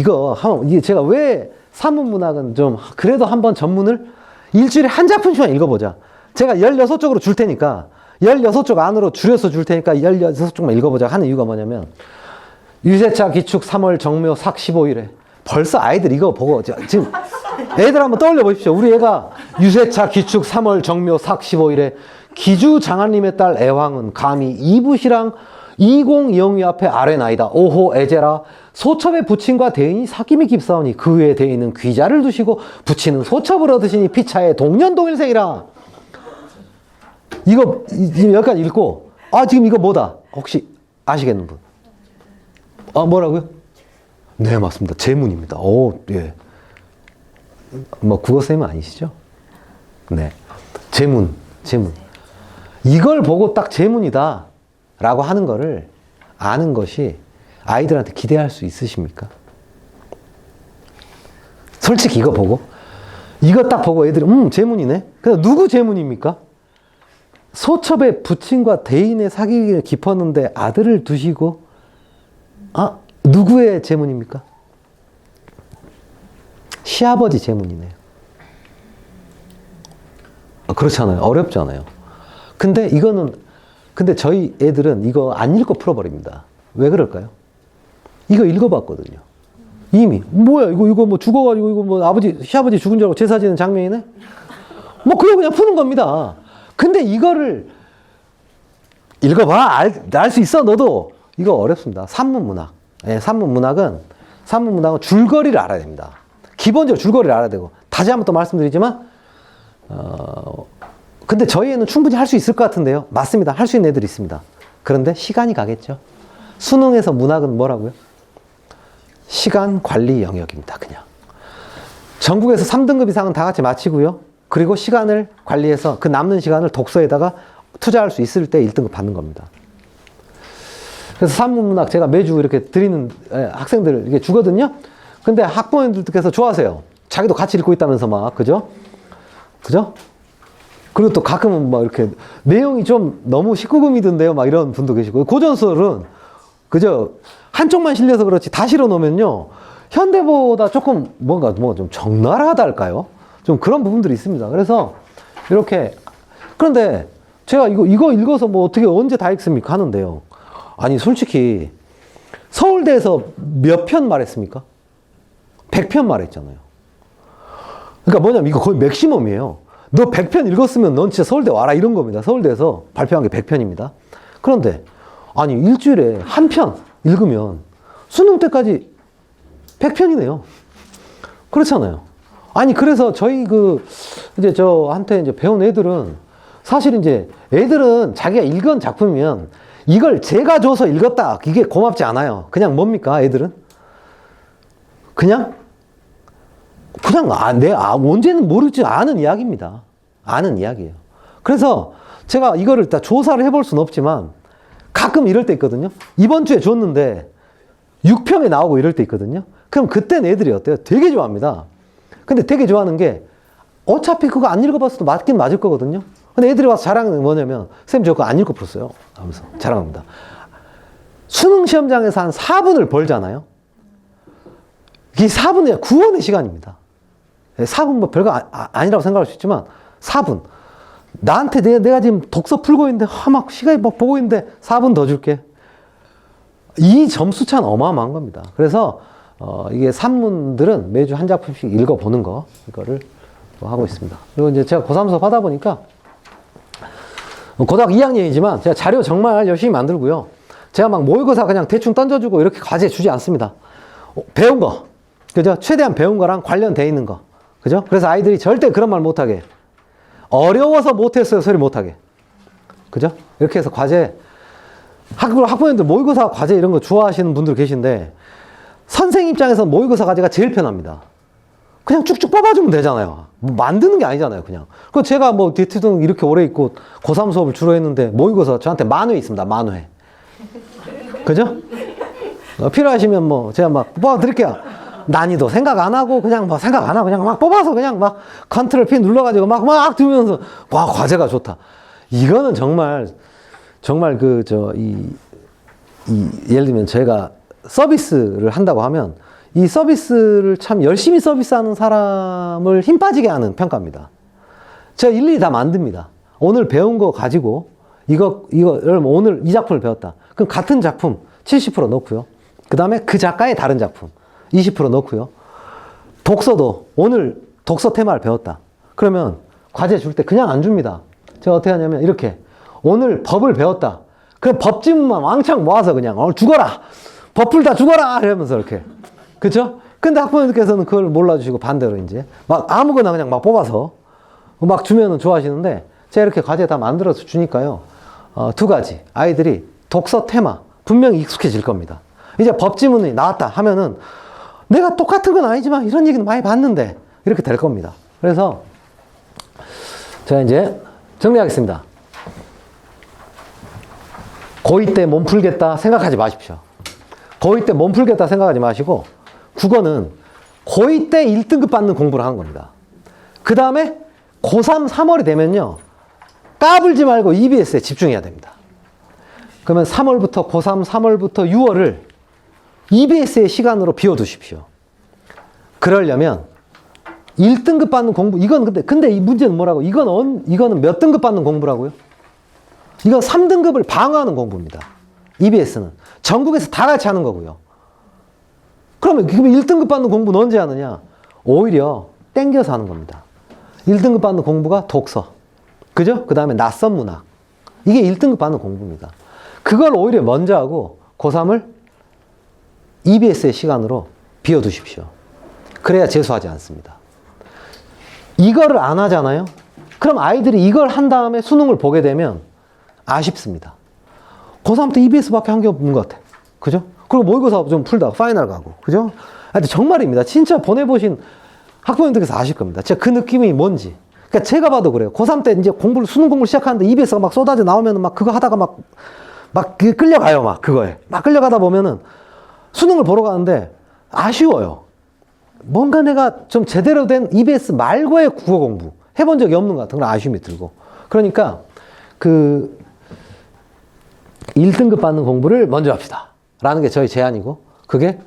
[SPEAKER 1] 이게 제가 왜 산문문학은 좀 그래도 한번 전문을 일주일에 한 작품씩만 읽어보자. 제가 16쪽으로 줄 테니까 16쪽 안으로 줄여서 줄 테니까 16쪽만 읽어보자 하는 이유가 뭐냐면, 유세차 기축 3월 정묘 삭 15일에 벌써 아이들 이거 보고 지금 애들 한번 떠올려 보십시오. 우리 애가 유세차 기축 3월 정묘 삭 15일에 기주 장한님의 딸 애황은 감히 이부시랑 20영위 앞에 아뢰나이다. 오호 애제라 소첩의 부친과 대인이 사귐이 깊사오니 그 외에 대인은 귀자를 두시고 부친은 소첩을 얻으시니 피차의 동년동일생이라. 이거 지금 여기까지 읽고 지금 이거 뭐다? 혹시 아시겠는 분? 뭐라고요? 네, 맞습니다. 제문입니다. 예. 뭐 국어쌤은 아니시죠? 네. 제문. 이걸 보고 딱 제문이다 라고 하는 거를 아는 것이 아이들한테 기대할 수 있으십니까? 솔직히 이거 딱 보고 애들이 제문이네? 근데 누구 제문입니까? 소첩의 부친과 대인의 사귀기를 깊었는데 아들을 두시고 누구의 제문입니까? 시아버지 제문이네요. 그렇잖아요. 어렵잖아요. 근데 저희 애들은 이거 안 읽고 풀어버립니다. 왜 그럴까요? 이거 읽어봤거든요. 이미. 뭐야, 이거 뭐 죽어가지고, 이거 뭐 시아버지 죽은 줄 알고 제사 지는 장면이네? 뭐, 그냥 푸는 겁니다. 근데 이거를 읽어봐. 알 수 있어, 너도. 이거 어렵습니다. 산문문학. 예, 산문문학은 줄거리를 알아야 됩니다. 기본적으로 줄거리를 알아야 되고. 다시 한번 또 말씀드리지만, 근데 저희 애는 충분히 할 수 있을 것 같은데요. 맞습니다. 할 수 있는 애들이 있습니다. 그런데 시간이 가겠죠. 수능에서 문학은 뭐라고요? 시간 관리 영역입니다. 그냥. 전국에서 3등급 이상은 다 같이 마치고요. 그리고 시간을 관리해서 그 남는 시간을 독서에다가 투자할 수 있을 때 1등급 받는 겁니다. 그래서 산문문학 제가 매주 이렇게 드리는 학생들 이렇게 주거든요. 근데 학부모님들께서 좋아하세요. 자기도 같이 읽고 있다면서 막, 그죠? 그리고 또 가끔은 막 이렇게 내용이 좀 너무 19금이던데요. 막 이런 분도 계시고. 고전설은 그저 한쪽만 실려서 그렇지 다 실어 놓으면요. 현대보다 조금 뭔가 좀 적나라하달까요? 좀 그런 부분들이 있습니다. 그래서 이렇게 그런데 제가 이거 읽어서 뭐 어떻게 언제 다 읽습니까? 하는데요. 아니 솔직히 서울대에서 몇 편 말했습니까? 100편 말했잖아요. 그러니까 뭐냐면 이거 거의 맥시멈이에요. 너 100편 읽었으면 넌 진짜 서울대 와라 이런 겁니다. 서울대에서 발표한 게 100편입니다. 그런데 아니 일주일에 한 편 읽으면 수능 때까지 100편이네요. 그렇잖아요. 아니 그래서 저희 이제 저한테 이제 배운 애들은 사실 이제 애들은 자기가 읽은 작품이면 이걸 제가 줘서 읽었다. 이게 고맙지 않아요. 그냥 뭡니까 애들은? 그냥 언제는 모르지 아는 이야기입니다. 아는 이야기예요. 그래서 제가 이거를 다 조사를 해볼 수는 없지만 가끔 이럴 때 있거든요. 이번 주에 줬는데 6평에 나오고 이럴 때 있거든요. 그럼 그때는 애들이 어때요? 되게 좋아합니다. 근데 되게 좋아하는 게 어차피 그거 안 읽어봤어도 맞긴 맞을 거거든요. 근데 애들이 와서 자랑하는 게 뭐냐면 쌤 저 그거 안 읽고 풀었어요 하면서 자랑합니다. 수능 시험장에서 한 4분을 벌잖아요. 이 4분이 구원의 시간입니다. 4분 뭐 별거 아니라고 생각할 수 있지만 4분 나한테 내가 지금 독서 풀고 있는데 막 시간이 막 보고 있는데 4분 더 줄게. 이 점수 차는 어마어마한 겁니다. 그래서 이게 산문들은 매주 한 작품씩 읽어보는 거 이거를 하고 있습니다. 그리고 이제 제가 고3 수업 하다 보니까 고등학교 2학년이지만 제가 자료 정말 열심히 만들고요. 제가 막 모의고사 그냥 대충 던져주고 이렇게 과제 주지 않습니다. 배운 거, 그죠? 최대한 배운 거랑 관련돼 있는 거, 그죠? 그래서 아이들이 절대 그런 말 못하게, 어려워서 못했어요 소리 못하게, 그죠? 이렇게 해서 과제, 학부모님들 모의고사 과제 이런 거 좋아하시는 분들 계신데 선생님 입장에서 모의고사 과제가 제일 편합니다. 그냥 쭉쭉 뽑아주면 되잖아요. 뭐 만드는 게 아니잖아요, 그냥. 그 제가 뭐 디트등 이렇게 오래 있고 고3 수업을 주로 했는데 모의고사 저한테 만회 있습니다, 만회. 그죠? 필요하시면 뭐 제가 막 뽑아드릴게요. 난이도 생각 안 하고 그냥 막 생각 안 하고 그냥 막 뽑아서 그냥 막 컨트롤 P 눌러가지고 막 두면서 와 과제가 좋다. 이거는 정말 예를 들면 제가 서비스를 한다고 하면 이 서비스를 참 열심히 서비스하는 사람을 힘 빠지게 하는 평가입니다. 제가 일일이 다 만듭니다. 오늘 배운 거 가지고 여러분 오늘 이 작품을 배웠다. 그럼 같은 작품 70% 넣고요. 그 다음에 그 작가의 다른 작품 20% 넣고요. 독서도 오늘 독서 테마를 배웠다. 그러면 과제 줄 때 그냥 안 줍니다. 제가 어떻게 하냐면 이렇게 오늘 법을 배웠다. 그럼 법 지문만 왕창 모아서 그냥 죽어라. 법 풀다 죽어라. 이러면서 이렇게. 그쵸? 근데 학부모님께서는 그걸 몰라주시고 반대로 이제 막 아무거나 그냥 막 뽑아서 막 주면은 좋아하시는데 제가 이렇게 과제 다 만들어서 주니까요. 두 가지. 아이들이 독서 테마 분명히 익숙해질 겁니다. 이제 법 지문이 나왔다 하면은 내가 똑같은 건 아니지만 이런 얘기는 많이 봤는데 이렇게 될 겁니다. 그래서 제가 이제 정리하겠습니다. 고2 때 몸 풀겠다 생각하지 마십시오. 고2 때 몸 풀겠다 생각하지 마시고 국어는 고2 때 1등급 받는 공부를 하는 겁니다. 그 다음에 고3, 3월이 되면요. 까불지 말고 EBS에 집중해야 됩니다. 그러면 3월부터 고3, 3월부터 6월을 EBS의 시간으로 비워두십시오. 그러려면 1등급 받는 공부, 이건 근데 이 문제는 뭐라고? 이거는 몇 등급 받는 공부라고요? 이건 3등급을 방어하는 공부입니다. EBS는. 전국에서 다 같이 하는 거고요. 그러면 1등급 받는 공부는 언제 하느냐? 오히려 땡겨서 하는 겁니다. 1등급 받는 공부가 독서. 그죠? 그 다음에 낯선 문학. 이게 1등급 받는 공부입니다. 그걸 오히려 먼저 하고 고3을 EBS의 시간으로 비워두십시오. 그래야 재수하지 않습니다. 이거를 안 하잖아요? 그럼 아이들이 이걸 한 다음에 수능을 보게 되면 아쉽습니다. 고3 때 EBS밖에 한 게 없는 것 같아. 그죠? 그리고 모의고사 좀 풀다가 파이널 가고. 그죠? 하여튼 정말입니다. 진짜 보내보신 학부모님들께서 아실 겁니다. 진짜 그 느낌이 뭔지. 그러니까 제가 봐도 그래요. 고3 때 이제 수능 공부를 시작하는데 EBS가 막 쏟아져 나오면 막 그거 하다가 막 끌려가요. 막 그거에. 막 끌려가다 보면은 수능을 보러 가는데 아쉬워요. 뭔가 내가 좀 제대로 된 EBS 말고의 국어 공부 해본 적이 없는 것 같은 그런 아쉬움이 들고. 그러니까 1등급 받는 공부를 먼저 합시다. 라는 게 저희 제안이고, 그게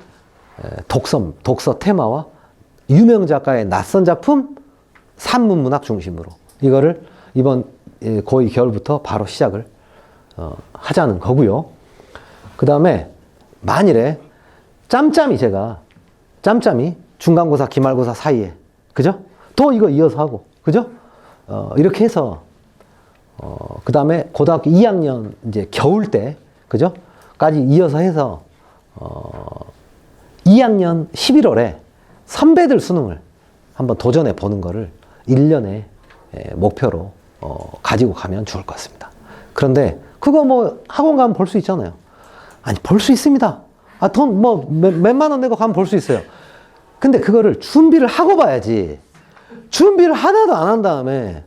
[SPEAKER 1] 독서 테마와 유명 작가의 낯선 작품, 산문 문학 중심으로 이거를 이번 고2 겨울부터 바로 시작을 하자는 거고요. 그 다음에 만일에 짬짬이 중간고사, 기말고사 사이에, 그죠? 또 이거 이어서 하고, 그죠? 이렇게 해서 그 다음에 고등학교 2학년 이제 겨울 때, 그죠? 까지 이어서 해서 2학년 11월에 선배들 수능을 한번 도전해 보는 거를 1년의 목표로 가지고 가면 좋을 것 같습니다. 그런데 그거 뭐 학원 가면 볼 수 있잖아요. 아니, 볼 수 있습니다. 돈 몇만 원 내고 가면 볼 수 있어요. 근데 그거를 준비를 하고 봐야지. 준비를 하나도 안 한 다음에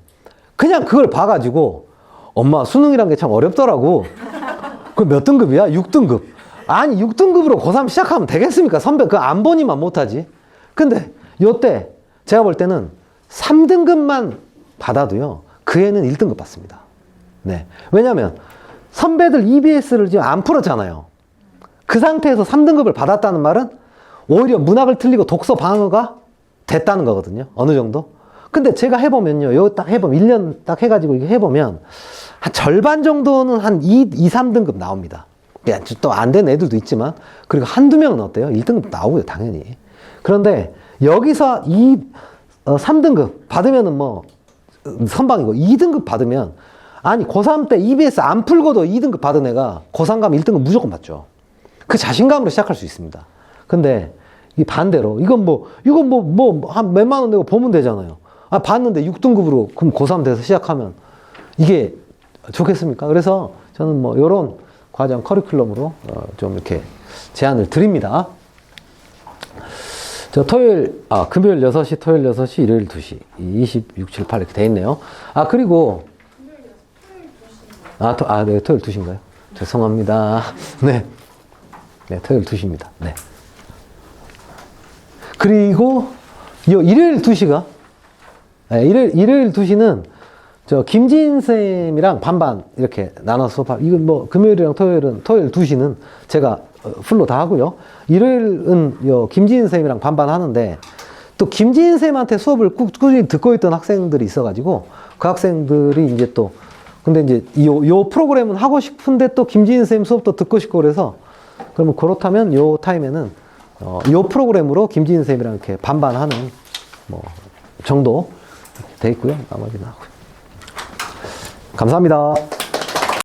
[SPEAKER 1] 그냥 그걸 봐가지고 엄마 수능이란 게 참 어렵더라고. 그 몇 등급이야? 6등급. 아니 6등급으로 고3 시작하면 되겠습니까? 선배 그거 안 보니만 못하지. 근데 요때 제가 볼 때는 3등급만 받아도요. 그 애는 1등급 받습니다. 네. 왜냐면 선배들 EBS를 지금 안 풀었잖아요. 그 상태에서 3등급을 받았다는 말은 오히려 문학을 틀리고 독서 방어가 됐다는 거거든요. 어느 정도. 근데 제가 해보면요. 여기 딱 해보면 1년 딱 해가지고 이게 해보면 한 절반 정도는 한 2, 3등급 나옵니다. 또 안 된 애들도 있지만 그리고 한두 명은 어때요? 1등급 나오고요. 당연히. 그런데 여기서 3등급 받으면은 뭐 선방이고 2등급 받으면 아니 고3 때 EBS 안 풀고도 2등급 받은 애가 고3 가면 1등급 무조건 받죠. 그 자신감으로 시작할 수 있습니다. 근데 이 반대로 이건 한 몇만 원 내고 보면 되잖아요. 봤는데 6등급으로 그럼 고3 돼서 시작하면 이게 좋겠습니까? 그래서 저는 뭐 요런 과정 커리큘럼으로 좀 이렇게 제안을 드립니다. 저 금요일 6시, 토요일 6시, 일요일 2시, 26, 7, 8 이렇게 돼 있네요. 그리고 네, 토요일 2시인가요? 죄송합니다. 네, 토요일 2시입니다. 네. 그리고 일요일 2시가 일요일 2시는 저 김지인 쌤이랑 반반 이렇게 나눠서 수업하고, 이건 뭐 금요일이랑 토요일 2시는 제가 풀로 다 하고요. 일요일은 요 김지인 쌤이랑 반반 하는데, 또 김지인 쌤한테 수업을 꾸준히 듣고 있던 학생들이 있어가지고, 그 학생들이 이제 또, 근데 이제 요 프로그램은 하고 싶은데 또 김지인 쌤 수업도 듣고 싶고 그래서, 그러면 그렇다면 요 타임에는 요 프로그램으로 김지인 쌤이랑 이렇게 반반 하는 뭐 정도 돼 있고요. 나머지는 하고요. 감사합니다.